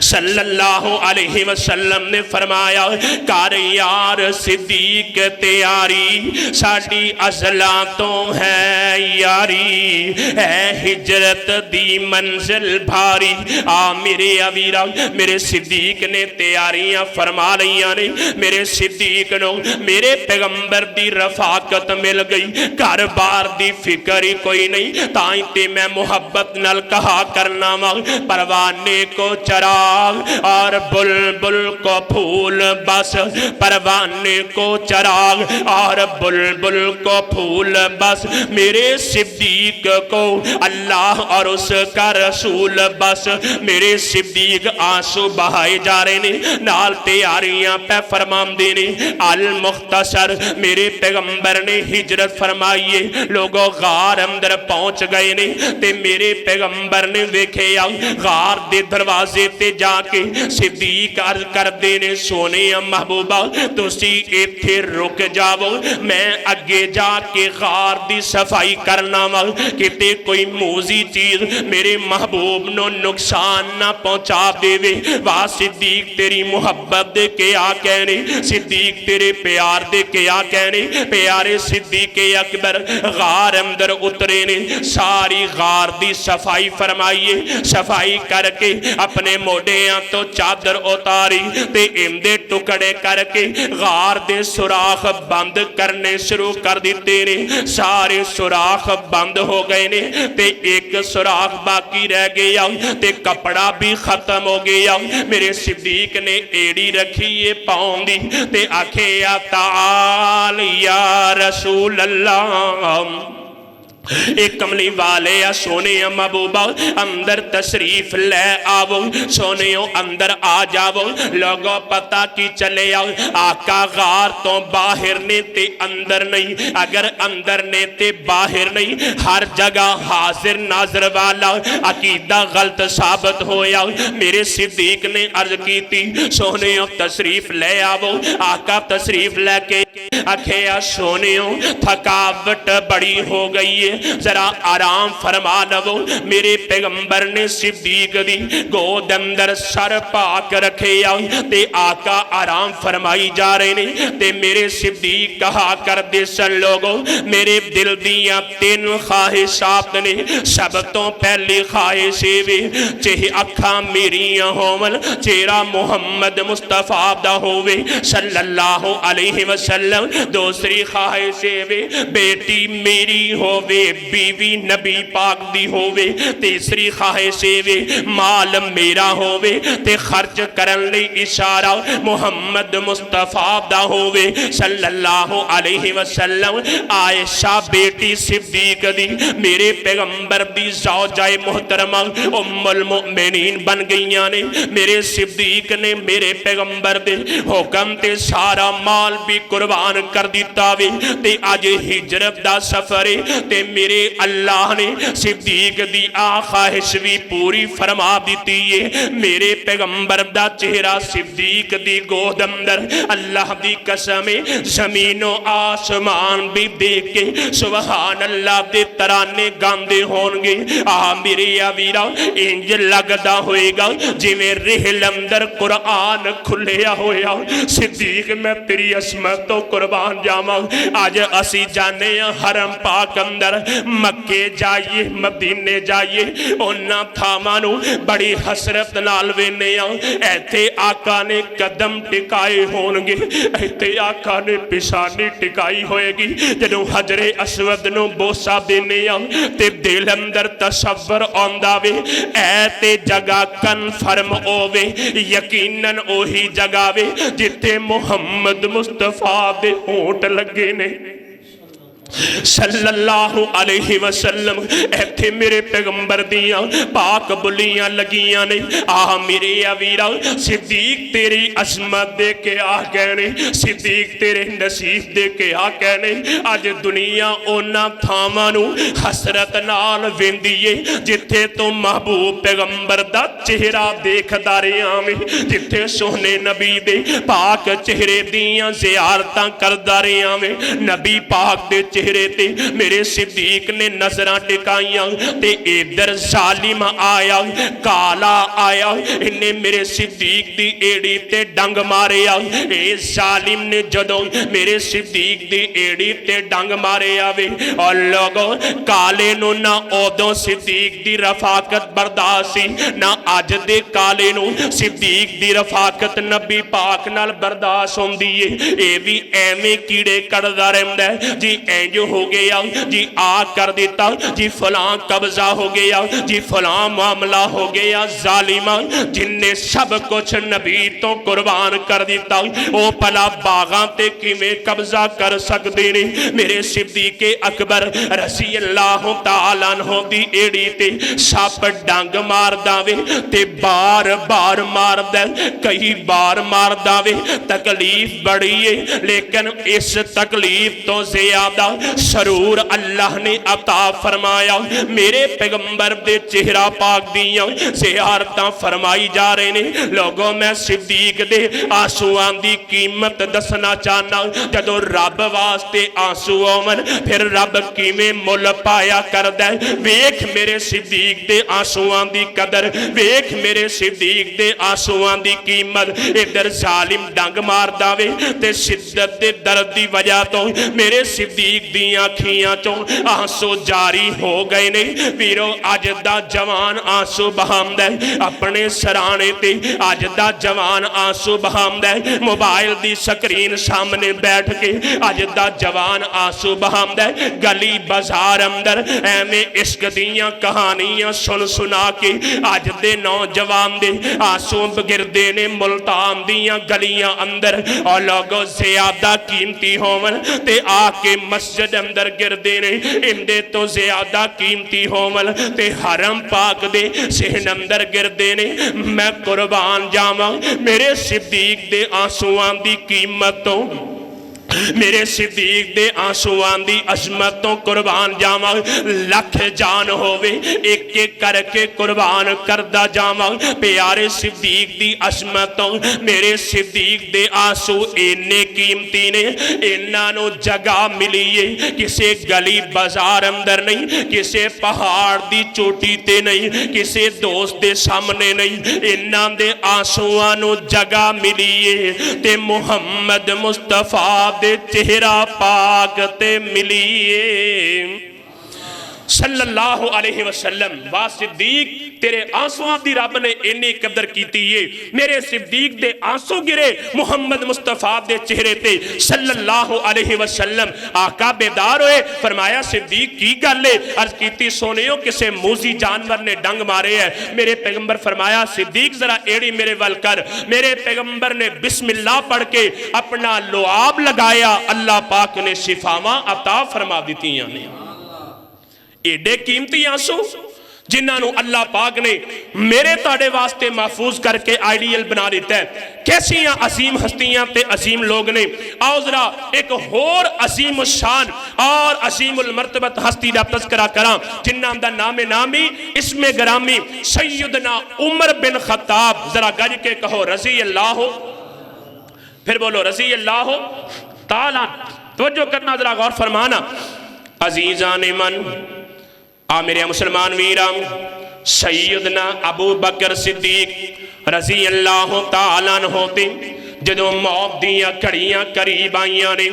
S1: सल्लल्लाहु अलैहि वसल्लम ने फरमाया, कर यार सिद्दीक तैयारी, साडी अज़ला तो है यारी, है हिजरत दी मंजिल भारी। आ मेरे अवीरा, मेरे सिद्दीक ने तैयारियां फरमा लिया ने, मेरे सिद्दीक नो मेरे पैगंबर दी रफाकत मिल गई, घर बार दी फिक्र ही कोई नहीं, ताई ते मैं मुहब्बत नल कहा करना वा, परवाने को चराग और बुलबुल को फूल बस, परवाने को चराग और बुलबुल को फूल बस, मेरे सिद्दीक को अल्लाह और उसका रसूल बस। मेरे सिद्दीक आंसू बहाए जा रहे ने, नाल तैयारियां पे फरमांदे ने। अल मुख्तसर मेरे पैगंबर ने हिजरत फरमाई है, लोगों गार अंदर पहुंच गए ने, ते मेरे पैगंबर ने वेखिया गार दे दरवाजे ते जाके सिद्दीक अर्ज करदे ने, सोने महबूबा तुसी इत्थे रुक जाओ, मैं अगे जाके गार दी सफाई करना वा, किते कोई मूजी चीज मेरे महबूब नो नुकसान ना पहुंचा देवे। वाह सिद्दीक तेरी मुहब्बत दे के आ कहने, सिद्दीक तेरे प्यार दे के आ कहने। प्यारे सिद्दीक अकबर गार अंदर उतरे ने, सारी गार दी सफाई फरमाइए, सफाई करके अपने मोढियां तो चादर उतारी ते इंदे टुकड़े करके गार दे सुराख बंद करने शुरू कर दिते ने। सारे सुराख बंद हो गए ने ते एक सुराख बाकी रह गया ते कपड़ा भी खत्म हो गया। मेरे सिद्दीक ने एड़ी रखी है पाँव दी ते आखे या ताल या रसूल अल्लाह, एक कमली वाले या सोने महबूबा अंदर तशरीफ ले आवो, सोने अंदर आ जाओ। लोगों पता की चले आओ, आका गार तो बाहर ने ते अंदर नहीं, अगर अंदर ने ते बाहर नहीं, हर जगह हाजिर नाजर वाला अकीदा गलत साबित होया। मेरे सिद्दीक ने अर्ज की थी, सोने तशरीफ ले आवो। आका तशरीफ लेके आखे सोने थकावट बड़ी हो गई है, जरा आराम फरमा लवो। मेरे पैगंबर ने सिद्दीक दी गोद अंदर सर पाक रखे ते आका आराम फरमाई जा रहे ने ते मेरे सिद्दीक कहा कर दे सन लोगो, मेरे दिल दियां तीन ख्वाहिशात ने। सब तो पहली ख्वाहिश वे चाहे अखा मेरियां होवन, चेहरा मुहम्मद मुस्तफा दा होवे सल्लल्लाहु अलैहि वसल्लम। दूसरी ख्वाहिश वे बेटी मेरी होवे, बीवी नबी पाक दी होवे। तीसरी ख्वाहिश वे माल मेरा होवे ते खर्च करन लई इशारा मुहम्मद मुस्तफा दा होवे सल्लल्लाहु अलैहि वसल्लम। आयशा बेटी सिद्दीक दी मेरे पैगंबर दी ज़ौजाए मोहतरमा उम्मुल मोमिनीन बन गईयां ने। मेरे सिद्दीक ने मेरे पैगंबर दे हुक्म ते सारा माल भी कुर्बान कर दिता वे ते अज हिजरत दा सफर है ते मेरे अल्लाह ने सिद्दीक दी आ ख्वाहिश भी पूरी फरमा दी है। मेरे पैगंबर दा चेहरा सिद्दीक दी गोद अंदर अल्लाह दी कसम है जमीनो आसमान भी देख के सुभान अल्लाह दे तराने गांदे होंगे। आ मेरे वीरा इंज लगदा होएगा जिवें रेहल अंदर कुरान खुलिया होया। सिद्दीक मैं तेरी असमत तो कुर्बान जावां। अज असी जाने हरम पाक अंदर मक्के जाइए मदीने जाइए, उन्हां थावां नूं बड़ी हसरत नाल वेने आ। इत्थे आका ने कदम टिकाए होणगे, इत्थे आका ने पिछानी टिकाई होएगी। जदों हजरे असवद नूं बोसा देने आ ते दिल अंदर तसव्वुर आंदा वे ऐ ते जगह कन्फर्म होवे, यकीनन ओही जगह वे जिथे मुहम्मद मुस्तफा दे होंठ लगे ने सल्लल्लाहु अलैहि वसल्लम। इत्थे मेरे पैगंबर दियां पाक बुलियां लगियां ने। आ मेरे वीरा सिद्दीक तेरी अजमत दे के आ कहने, सिद्दीक तेरे नसीब दे के आ कहने। अज दुनिया उन्हां थावां नूं हसरत नाल वेंदी है जिथे तो महबूब पैगंबर दा चेहरा देखदा रहा वे, जिथे सोहने नबी दे पाक चेहरे दियां ज़ियारतां करदा रहा वे। नबी पाक दे चेहरे ते मेरे सिद्दीक ने नजरां टिकाइयां ते इधर जालिम आया, काला आया, इन्हें मेरे सिद्दीक दी एड़ी ते डंग मारिया। ए जालिम ने जदों मेरे सिद्दीक दी एड़ी ते डंग मारे आवे और लोगों काले नूं ना उदों सिद्दीक दी रफाकत बर्दाश्त सी, ना अज दे काले नूं सिद्दीक दी रफाकत नबी पाक नाल बर्दाश्त होंदी है। ये भी एवें कीड़े कड़दा रहिंदा है जी, इंज हो गया जी, आ कर दिता जी, फलां कब्जा हो गया जी, फलां मामला हो गया। जालिमा जिन्ने सब कुछ नबी तो कुर्बान कर दिता, वो भला बागां ते किवें कब्जा कर सकदे ने। मेरे सिद्दीके अकबर रज़ी अल्लाह तआला अन्हु दी एड़ी ते सप डंग मारदा वे ते बार बार मारदा, कई बार मारदा वे। तकलीफ बड़ी है, लेकिन इस तकलीफ तो ज्यादा सरूर अल्लाह ने अता फरमाया। मेरे पैगंबर दे चेहरा पाक दियां ज़ियारतां फरमाई जा रहे ने। लोगों मैं सिद्दीक दे आंसुआं दी कीमत दसना चाहना। जदों रब वास्ते आंसू आवन फिर रब किवें मुल पाया करदा है। वेख मेरे सिद्दीक दे आंसुआं दी कदर, वेख मेरे सिद्दीक दे आंसुआं दी कीमत। इधर जालिम डंग मारदा वे ते शिद्दत दे दर्द दी वजह तो मेरे सिद्दीक दी अखियां चों आंसू जारी हो गए ने। वीरो अज दा जवान आंसू बहांदा है अपने सराणे ते, अज दा जवान आंसू बहांदा है मोबाइल दी स्क्रीन सामने बैठ के, अज दा जवान आंसू बहांदा है गली बाजार अंदर एवें इश्क दियां कहानियां सुन सुना के। अज दे नौजवान दे आंसू गिरदे ने मुल्तान दियां गलियां अंदर। और लोगों ज्यादा कीमती होवन ते आके मस्जिद अंदर गिरदे ने, इंदे तो ज्यादा कीमती होवन ते हरम पाक दे सहन अंदर गिरदे ने। मैं कुर्बान जावां मेरे सिद्दीक दे आंसुआं दी कीमत तो, मेरे सिद्दीक दे आंसुआं दी अजमत तो कुर्बान जावां। लख जान होवे एक एक करके कुर्बान करदा जावां प्यारे सिद्दीक दी अजमत तो। मेरे सिद्दीक दे आंसू इन्ने कीमती ने, इन्हां नूं जगह मिली है किसी गली बाजार अंदर नहीं, किसी पहाड़ दी चोटी ते नहीं, किसी दोस्त दे सामने नहीं। इन्हां दे आंसुआं नूं जगह मिली है ते मुहम्मद मुस्तफा दे चेहरा पाक ते मिलिए सल्लल्लाहु अलैहि वसल्लम। वाह सिद्दीक तेरे आंसुआं दी रब ने इन्नी कदर कीती है। मेरे सिद्दीक दे आंसू गिरे मुहम्मद मुस्तफा दे चेहरे ते सल्लल्लाहु अलैहि वसल्लम। आका बेदार होए, फरमाया सिद्दीक की गल है? अर्ज कीती सोनियो किसे मूजी जानवर ने डंग मारे है। मेरे पैगंबर फरमाया सिद्दीक जरा एड़ी मेरे वल कर। मेरे पैगंबर ने बिस्मिल्लाह पढ़ के अपना लुआब लगाया, अल्लाह पाक ने शिफावां अता फरमा दित्तियां ने। एडे कीमती आंसू जिन्होंने अल्लाह पाक ने मेरे ताड़े वास्ते महफूज करके आइडियल बना दिता है। कैसियां अजीम हस्तियां ते अजीम लोग ने। आओ जरा एक होर अजीम शान और अजीमुल मर्तबत हस्ती दा तज़किरा करा जिन्हां दा नामे नामी इसमें गरामी सैयदना उमर बिन खत्ताब। जरा गज के कहो रज़ी अल्लाह, फिर बोलो रज़ी अल्लाह ताला। तवज्जो करना, जरा गौर फरमाना। अजीज़ा ने मन आ मेरे मुसलमान वीरा, सैयदना अबू बकर सिद्दीक रज़ी अल्लाह ताला अन्हु ते जदों मौत दियां घड़ियां करीब आईयां ने,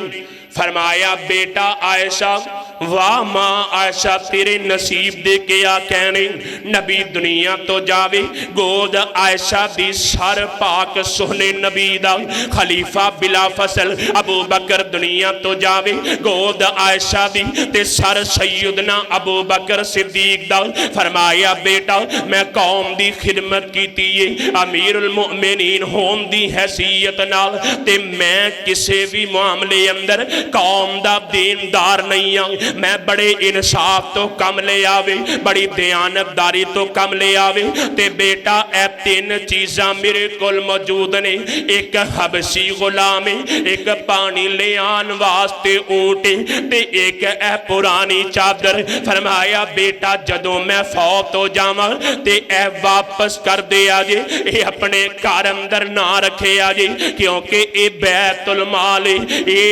S1: फरमाया बेटा आयशा, वाह मां आयशा तेरे नसीब दे के आ कहने। नबी दुनिया तो जावे, गोद आयशा दी सर पाक सोहने नबी दा खलीफा बिला फसल अबू बकर दुनिया तो जावे, गोद आयशा दी ते सर सैयदना अबू बकर सिद्दीक दा। फरमाया बेटा मैं कौम दी खिदमत कीती है अमीरुल मुमिनीन होन दी हैसियत नाल, ते मैं किसी भी मामले अंदर कौम दा देनदार नहीं हाँ। मैं बड़े इंसाफ तो कम ले आवे, बड़ी दयानतदारी तो कम ले आवे, ते बेटा ए तीन चीज़ां मेरे कोल मौजूद ने, एक हबसी गुलाम है, एक पानी ले आन वास्ते ऊंट ते एक ए पुरानी चादर। फरमाया बेटा जदों मैं फौत हो जावां ते ए वापस कर दे आजे, ये अपने घर अंदर ना रखे आजे, क्योंकि ये बैतुल माल ये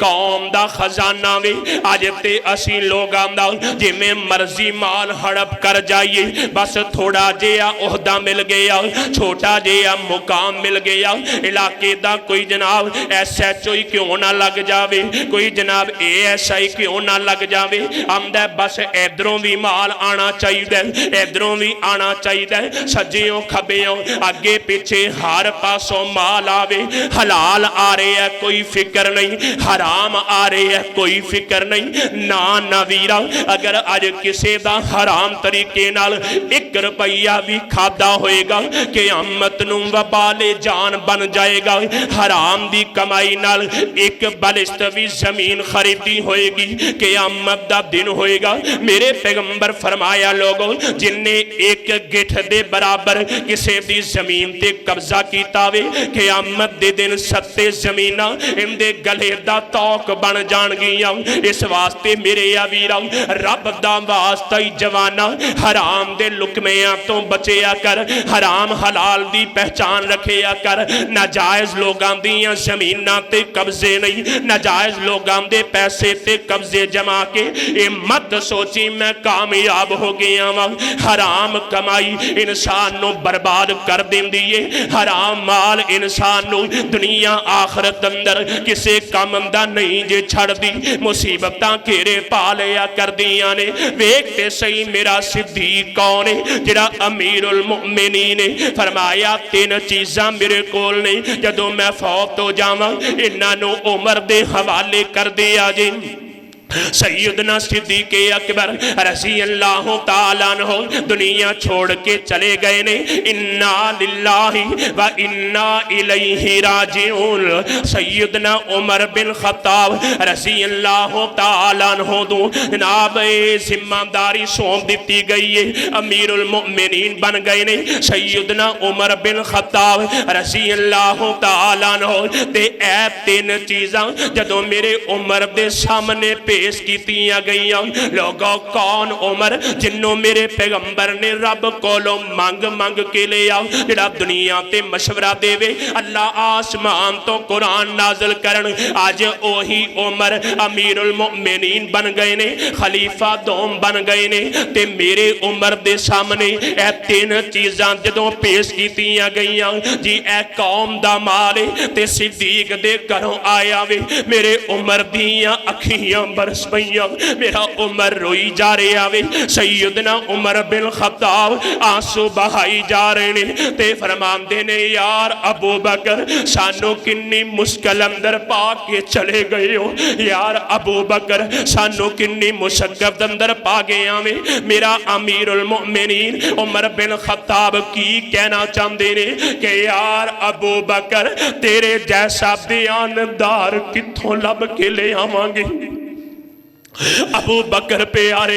S1: कौम दा खजाना वे। अज ते असी लोगां दा जिवें मर्जी माल हड़प कर जाइए, बस थोड़ा जिहा ओहदा मिल गया, छोटा जिहा मुकाम मिल गया, इलाके दा कोई जनाब SHO ही क्यों ना लग जावे, कोई जनाब ASI क्यों ना लग जावे, आंदा बस इधरों भी माल आना चाहिए, इधरों भी आना चाहिए, सज्जियों खब्बियों अगे पीछे हर पासों माल आवे। हलाल आ रहे है कोई फिक्र नहीं, हराम आ रहे है कोई फिक्र नहीं। ना नवीरा अगर अज किसी का हराम तरीके नाल 1 रुपया भी खादा होएगा क़यामत नूं वबाले जान बन जाएगा। हराम दी कमाई नाल 1 बलिश्त भी जमीन खरीदी होएगी, क़यामत दा दिन होएगा। मेरे पैगंबर फरमाया लोगों जिन्ने 1 गिठ दे बराबर किसी दी जमीन ते कब्जा कीता वे, क़यामत दे दिन 7 जमीना इनदे गले दा तौक बन जाणगियां। इस वास्ते मेरे या वीरा रब दा वास्ता ही जवाना हराम दे लुकमियां तो बचिया कर, हराम हलाल दी पहचान रखिया कर। नाजायज लोगां दियां जमीनां ते कब्जे नहीं, नाजायज लोगां दे पैसे ते कब्जे जमा के ये मत सोची मैं कामयाब हो गया वां। हराम कमाई इंसान नूं बर्बाद कर देंदी है, हराम माल इंसान नूं दुनिया आखरत अंदर किसी काम दा नहीं जे छड़दी, मुसीबतां घेरे पा लिया करदियां ने। वेखते सही मेरा सिद्दीक कौन है जिहड़ा अमीरुल मुमिनीन ने फरमाया 3 चीज़ां मेरे कोल ने, जदों मैं फौत हो जावां इन्हां नूं उमर दे हवाले कर दिया जे। सैयदना सिद्दीक़ अकबर रज़ी अल्लाह तआला अन्हु दुनिया छोड़ के चले गए ने। इन्ना लिल्लाहि व इन्ना इलैहि राजिऊन। सैयदना उमर बिन खत्ताब रज़ी अल्लाह तआला अन्हु को जनाब जिम्मेदारी सौंप दी गई है, अमीरुल मोमिनीन बन गए ने सैयदना उमर बिन खत्ताब रज़ी अल्लाह तआला अन्हु। ते ऐ 3 चीज़ां जदों मेरे उमर दे सामने पेश कीतियां गईयां। लोगों कौन उमर जिन्हों मेरे पैगंबर ने रब कोलों मंग मंग के लिया, जिहड़ा दुनिया ते मशवरा देवे अल्लाह आसमान तो कुरान नाज़िल करन। अज ओही उमर अमीरुल मोमिनीन बन गए ने, खलीफा दोम बन गए ने। ते मेरे उमर दे सामने ए 3 चीज़ां जदों पेश कीतियां गईयां जी, ए कौम दा माल है ते सिद्दीक दे घरों आया वे। मेरे उमर दियां अखियां बरस पईयां, मेरा उमर रोई जा रहा वे। सैयदना उमर बिन खत्ताब आंसू बहाई जा रहे ने ते फरमांदे ने यार अबू बकर सानू किन्नी मुश्किल अंदर पा के चले गए हो, यार अबू बकर सानू किन्नी मुशक्कत अंदर पा गया वे। मेरा अमीरुल मोमिनीन उमर बिन खत्ताब की कहना चाहते ने कि यार अबू बकर तेरे जैसा बयानदार कित्थों लब के ले आवांगे। अबू बकर प्यारे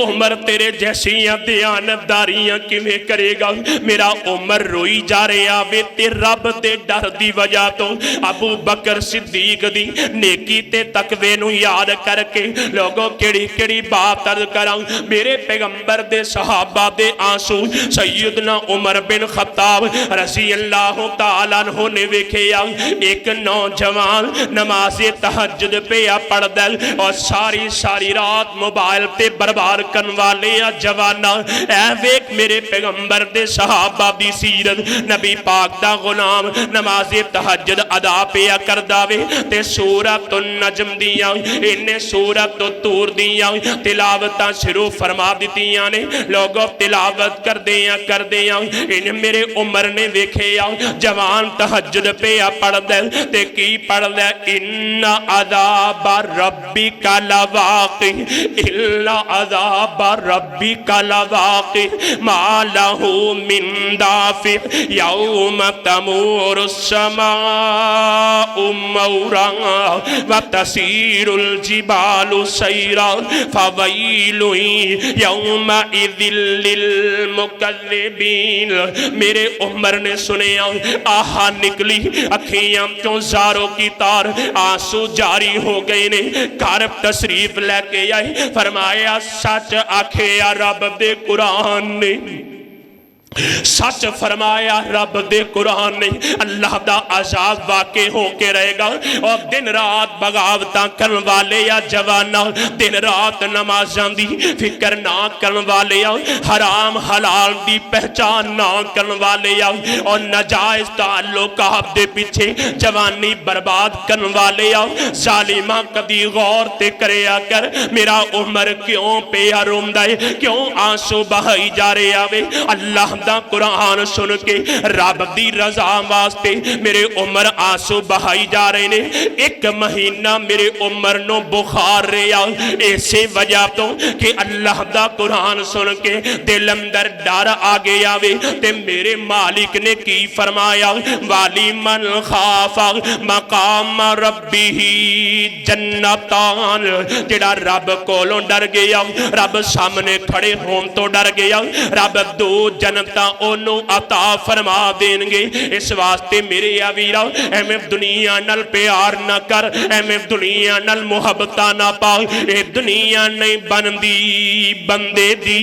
S1: उमर तेरे जैसियां दयानतदारियां किवें करेगा। मेरा उमर रोई जा रहा वे ते रब दे डर दी वजह तो। अबू बकर सिद्दीक दी नेकी ते तकवे नूं याद करके लोगों केड़ी केड़ी बात अर्ज करां। मेरे पैगंबर दे सहाबा दे आंसू सैयदना उमर बिन खत्ताब रज़ी अल्लाह तआला अन्हु ने वेखिया एक नौजवान नमाज़े तहज्जुद पे पढ़दा और सारी रात मोबाइल पे बर्बाद करने वाले जवाना। ऐ वेख मेरे पैगंबर दे सहाबा दी सीरत, नबी पाक दा गुलाम नमाज़े तहज्जुद अदा पे करदा वे ते सूरत नजम दियां इन्ने सूरत तूर दियां तिलावतां शुरू फरमा दित्तियां ने। लोगों तिलावत करदियां इन मेरे उमर ने वेखिया जवान तहज्जुद पे पढ़दा ते की पढ़दा इन्ना अज़ाब रब्बिका लवाक़िअ वाक़ि इल्ला अज़ाब रब्बिका लवाक़ि मा लहू मिन दाफ़ि यौम तमूरु स्समाउ मौरा व तसीरुल जिबालु सैरा फवैलु यौमइज़िल लिल मुकज़्ज़िबीन। मेरे उमर ने सुनिया आहा निकली अखियां चों ज़ारों की तार, आंसू जारी हो गए ने। घर तशरीफ लैके आए, फरमाया सच आखिया रब दे कुरान ने, सच फरमाया रब दे कुरान ने। अल्लाह दा अजाब वाक़े होके रहेगा और दिन रात बगावतां करन वाले या जवाना, दिन रात नमाज़ां दी फिक्र ना करन वाले या हराम हलाल दी पहचान ना करन वाले या और नाजायज़ ताल्लुकात दे पीछे जवानी बर्बाद करन वाले या ज़ालिमा कदी गौर ते करया कर मेरा उमर क्यों पिया रोंदा है, क्यों आंसू बहाई जा रहे आवे। अल्लाह दा कुरान सुन के रब दी रजा वास्ते मेरे उमर आंसू बहाई जा रहे ने। एक महीना मेरे उमर नो बुखार रहा, इसे वजह तो कि अल्लाह दा कुरान सुन के दिल अंदर डर आ गया वे। ते मेरे मालिक ने की फरमाया वाली मन खाफा मकाम रब्बिही जन्नतान, जेड़ा रब कोलों डर गया, रब सामने खड़े होने तो डर गया, रब दो जन्नतां ओनू अता फरमा देंगे। इस वास्ते मेरे या वीरा एवें दुनिया नाल प्यार ना कर, एवें दुनिया नाल मुहब्बत ना पा। ये दुनिया नहीं बनदी बंदे दी,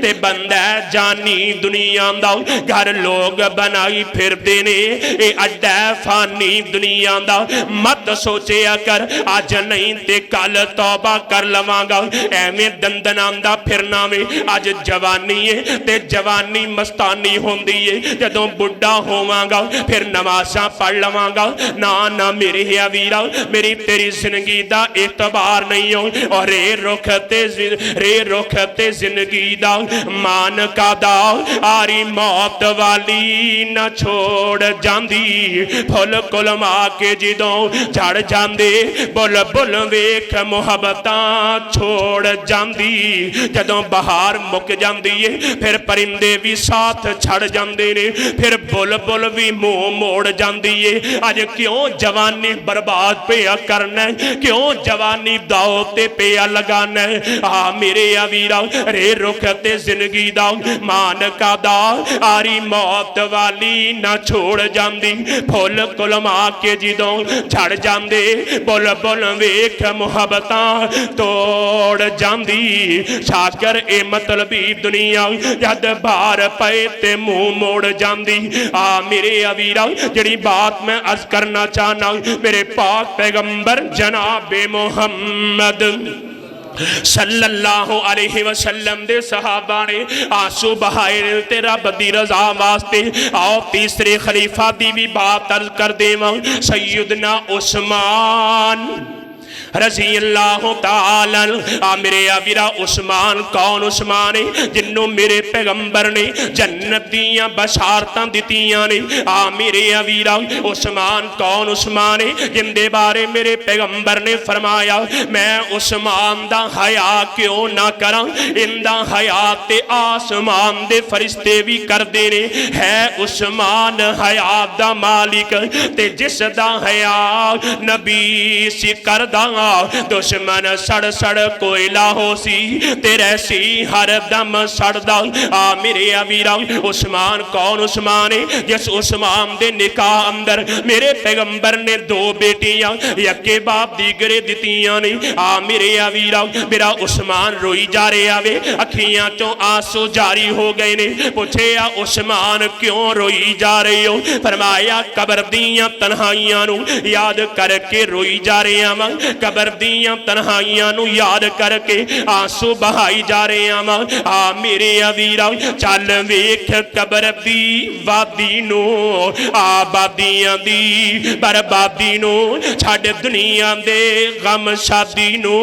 S1: ते बंदा जानी दुनिया दा घर लोग बनाई फिरदे ने। ये अड्डा फानी दुनिया दा, मत सोचिया कर अज नहीं ते कल तौबा कर लवांगा। एवें दंदनांदा फिरना वे, अज जवानी है ते जवानी मस्तानी होंदी है, जदों बुढ़ा होवांगा फिर नमाज़ां पढ़ लवांगा। ना ना मेरे या वीरा मेरी तेरी जिंदगी दा एतबार नहीं हो, और रे रुख ते जिंदगी दा मान का दा आरी मौत वाली न छोड़ जांदी। फुल कुलमा के जिदों झड़ जांदे बुल बुल वेख मुहब्बतां छोड़ जांदी। जदों बहार मुक जांदी है फिर परिंदे भी साथ छड़ जांदे ने, फिर बुल बुल भी मुंह मोड़ जांदी है। अज क्यों जवानी बर्बाद पिया करना, क्यों जवानी दाव ते पिया लगाना। आ मेरे आ वीरा रे रुख ते जिंदगी दा मान का दा आरी मौत वाली ना छोड़ जांदी। फुल कुलमा के जिदों झड़ जांदे बुल बुल वेख मुहब्बतां तोड़ जांदी। शाकर ए मतलबी दुनिया जद बार पे ते मुंह मोड़ जांदी। आ मेरे अवीरा जिहड़ी बात मैं अर्ज करना चाहना, मेरे पाक पैगंबर जनाबे मोहम्मद सल्लल्लाहु अलैहि वसल्लम दे सहाबा ने आंसू बहाए ते रब दी रजा वास्ते। आओ तीसरे खलीफा दी भी बात अर्ज कर देवां, सैयदना उस्मान रजी अल्लाह ताला। आ मेरे आविरा उस्मान कौन उस्मान है जिन्हों मेरे पैगंबर ने जन्नत दियां बशारतां दित्तियां ने। आ मेरे आविरा उस्मान कौन उस्मान है जिंदे बारे मेरे पैगंबर ने फरमाया मैं उस्मान दा हया क्यों ना करा, इंदा हया ते आसमान दे फरिश्ते भी करदे ने। है उस्मान हया दा मालिक ते जिस दा हया नबी सी करदा। दुश्मन सड़ सड़ कोयला हो सी तेरे सी हर दम सड़दा। आ मेरे अवीरा उस्मान कौन उस्मान है जिस उस्मान दे निकाह अंदर मेरे पैगंबर ने दो बेटियां यके बाप दीगरे दित्तियां ने। आ मेरे अवीरा मेरा उस्मान रोई जा रहा वे, अखियां चों आंसू जारी हो गए ने। पूछे आ उस्मान क्यों रोई जा रहे हो, फरमाया कबर दियां तन्हाइयां नू याद करके रोई जा रहा वा, कबर दियां तन्हाइयां नू याद करके आंसू बहाई जा रहे वा। आ मेरे अवीरा चल वेख कबर दी वादी नू, आबादियां दी बर्बादी नू, छड़ दुनिया दे गम शादी नू,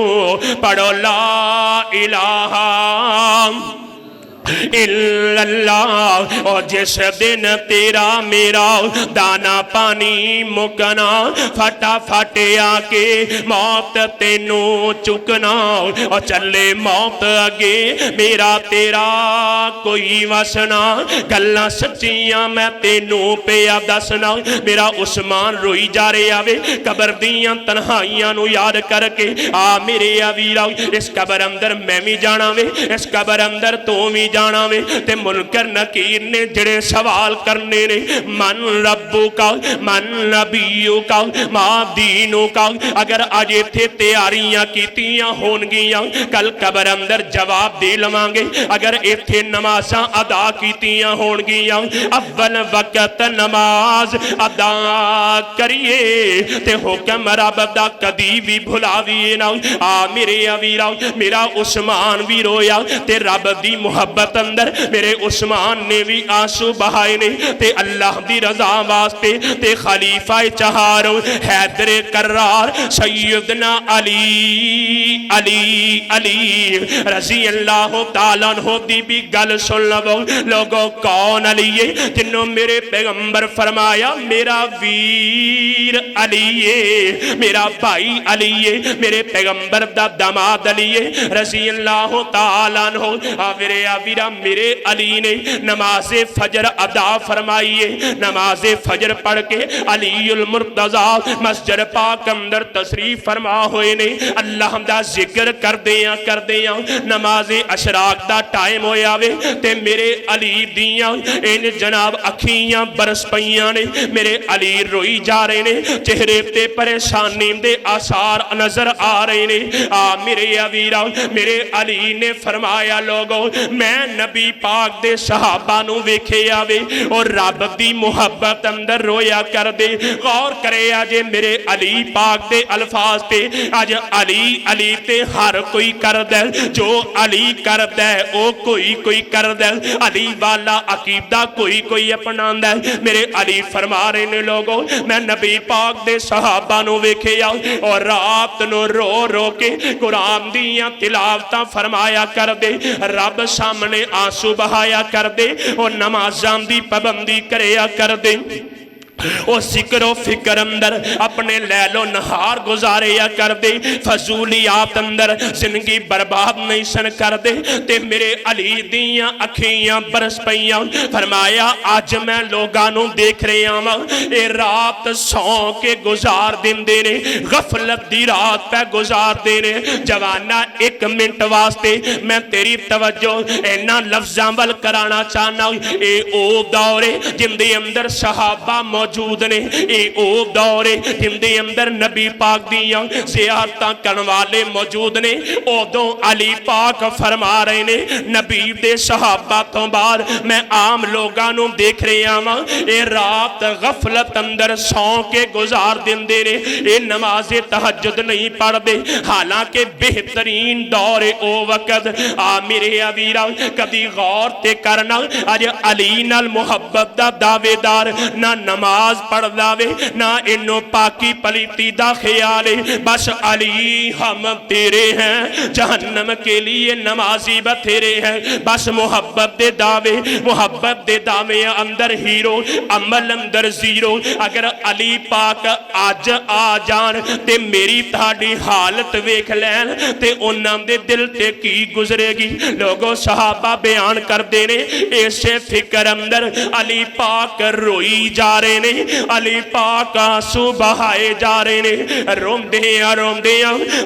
S1: पढ़ो ला इलाहा इल्लल्लाह। और जिस दिन तेरा मेरा दाना पानी मुकना, फटाफट आके मौत तेनू चुकना। और चले मौत अगे मेरा तेरा कोई वसना, गल्लां सच्चियां मैं तेनू पिया दसना। मेरा उस्मान रोई जा रहा वे कबर दियां तन्हाइयां नू याद करके। आ मेरे वीरा, इस कबर अंदर मैं भी जाना वे, इस कबर अंदर तू भी जाना वे। ते मुनकर नकीर ने जड़े सवाल करने ने, मन रब्बू का, मन नबीयू का, मां दीनू का। अगर अज इत्थे तैयारियां कीतियां होणगियां, कल कबर अंदर जवाब दे लवांगे। अगर इत्थे नमाज़ां अदा कीतियां होणगियां, अव्वल वक्त नमाज अदा करिए ते हुक्म रब दा कदी भी भुलावीए ना। आ मेरे वीरा, मेरा उस्मान भी रोया ते रब दी मुहब्बत अंदर मेरे उस्मान ने भी आंसू बहाए ने। ते अल्लाह दी रजा वास्ते ते खलीफा चहारो हैदर करार सैयदना अली अली अली रजी अल्लाह तआला अन्हु दी भी गल सुन लवो लोगो। कौन अली है जिन्हों मेरे पैगंबर फरमाया मेरा वीर अली है, मेरा भाई अली है, मेरे पैगंबर दा दामाद अली है रजी अल्लाह तआला अन्हु। मेरे अली ने नमाज़े फजर अदा फरमाई है। नमाज़े फजर पढ़ के अलीउल मुर्तज़ा मस्जिद पाक अंदर तशरीफ फरमा होए ने। अल्लाह दा जिक्र करदे नमाज़े अशराक दा टाइम होया वे ते मेरे अली दियां इन जनाब अखियां बरस पईयां ने। मेरे अली रोई जा रहे ने, चेहरे ते परेशानी दे आसार नजर आ रहे ने। आ मेरे वीरा, मेरे अली ने फरमाया लोगो मैं नबी पाक दे सहाबा नू वेखिया वे और रब दी मुहब्बत अंदर रोया कर दे। गौर करे जे मेरे अली पाक दे अल्फाज ते अज अली अली ते हर कोई करदा, जो अली करदा ओ कोई करदा। अली वाला अकीदा कोई अपनांदा। मेरे अली फरमा रहे ने लोगो मैं नबी पाक दे सहाबा नू वेखिया और रात नू रो रो के कुरान दियां तिलावतां फरमाया कर दे, रब सामने आंसू बहाया कर दे और नमाज़ां दी पाबंदी करया कर दे। ओ जिक्रो फिक्र अंदर अपने लैलो नहार गुजारिया कर दे, फजूलियात अंदर जिंदगी बर्बाद नहीं सन कर दे। ते मेरे अली दियां अखियां बरस पईयां। फरमाया अज मैं लोगां नू देख रहा वां ए रात सौ के गुजार दिंदे ने, गफलत दी रात पे गुजारदे ने। जवाना एक मिनट वास्ते मैं तेरी तवज्जो इन्हां लफ्जां वल कराना चाहना। ए ओ दौरे जिंदे अंदर सहाबा मौजूद ने, ये ओ दौर है जिंदे अंदर नबी पाक दियां ज़ियारतां करन वाले मौजूद ने। उदों अली पाक फरमा रहे ने नबी दे सहाबा तो बाद मैं आम लोगां नू देख रहा वां ये रात गफलत अंदर सौ के गुजार दिंदे ने, ये नमाज़े तहज्जुद नहीं पढ़दे। हालांकि बेहतरीन दौर है ओ वक़्त। आ मेरे वीरा कदी गौर ते करना अज अली नाल मुहब्बत दा दावेदार ना नमाज पढ़दा वे ना इन्नो पाकी पलीती दा ख्याल है। बस अली हम तेरे हैं, जहन्नम के लिए नमाजी बथेरे हैं। बस मोहब्बत दे दावे अंदर हीरो, अमल अंदर जीरो। अगर अली पाक अज आ जान ते मेरी ताड़ी हालत वेख लैन ते उन्हां दे दिल ते की गुजरेगी। लोगों सहाबा बयान करते ने इसे फिक्र अंदर अली पाक रोई जा रहे ने, अली पाक आंसू बहाए जा रहे ने। रोंदे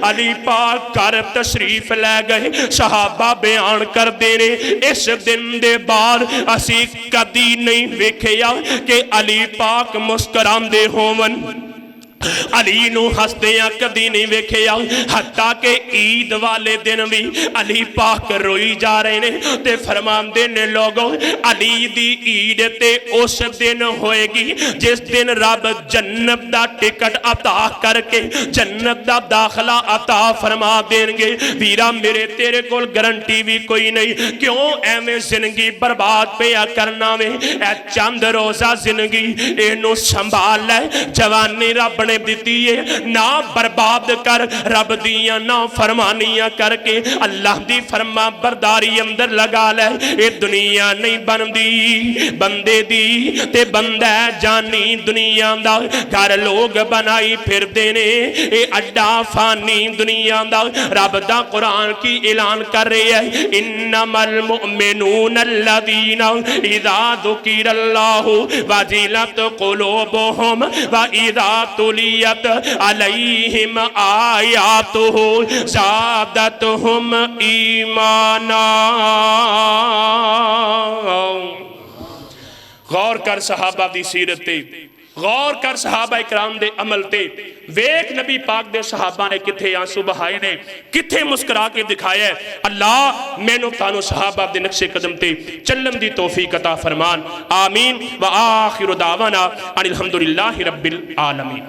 S1: अली पाक घर तशरीफ लै गए। सहाबा बयान करते ने इस दिन दे बाद असी कदी नहीं वेखिया कि अली पाक मुस्कुरांदे होवन, अली नू हसदियां कदी नहीं वेखिया। हत्ता के ईद वाले दिन भी अली पाक रोई जा रहे ने ते फरमांदे ने लोगों अली दी ईद ते उस दिन होएगी जिस दिन रब जन्नत दा टिकट अता करके जन्नत दा दाखला अता फरमा देंगे। वीरा मेरे तेरे कोल गारंटी भी कोई नहीं, क्यों एवें जिंदगी बर्बाद पिया करना वे। ए चंद रोजा जिंदगी इनू संभाल लै, जवानी रब ने सामने दिती है। ना बर्बाद कर रब दियां ना फरमानियां करके अल्लाह दी फरमा बरदारी अंदर लगा ले। ये दुनिया नहीं बनदी बंदे दी ते बंदा जानी दुनिया दा घर लोग बनाई फिरदे ने ये अड्डा फानी दुनिया दा। रब दा कुरान की ऐलान कर रहे है इन्नमल मुमिनून अल्लज़ीना इज़ा ज़ुकिरल्लाहु वजिलत कुलूबुहुम व इज़ा तुलियत अलैहिम आयातुहु ज़ादतहुम ईमाना। गौर कर सहाबा दी सीरत ते, गौर कर सहाबा इकराम दे अमल ते। वेख नबी पाक दे सहाबा ने किथे आंसू बहाए ने, किथे मुस्कुरा के दिखाया। अल्लाह मैनू तानू सहाबा दे नक्शे कदम ते चलन दी तौफीक अता फरमान। आमीन व आखिरु दावाना अनिल हम्दुलिल्लाहि रब्बिल आलमीन।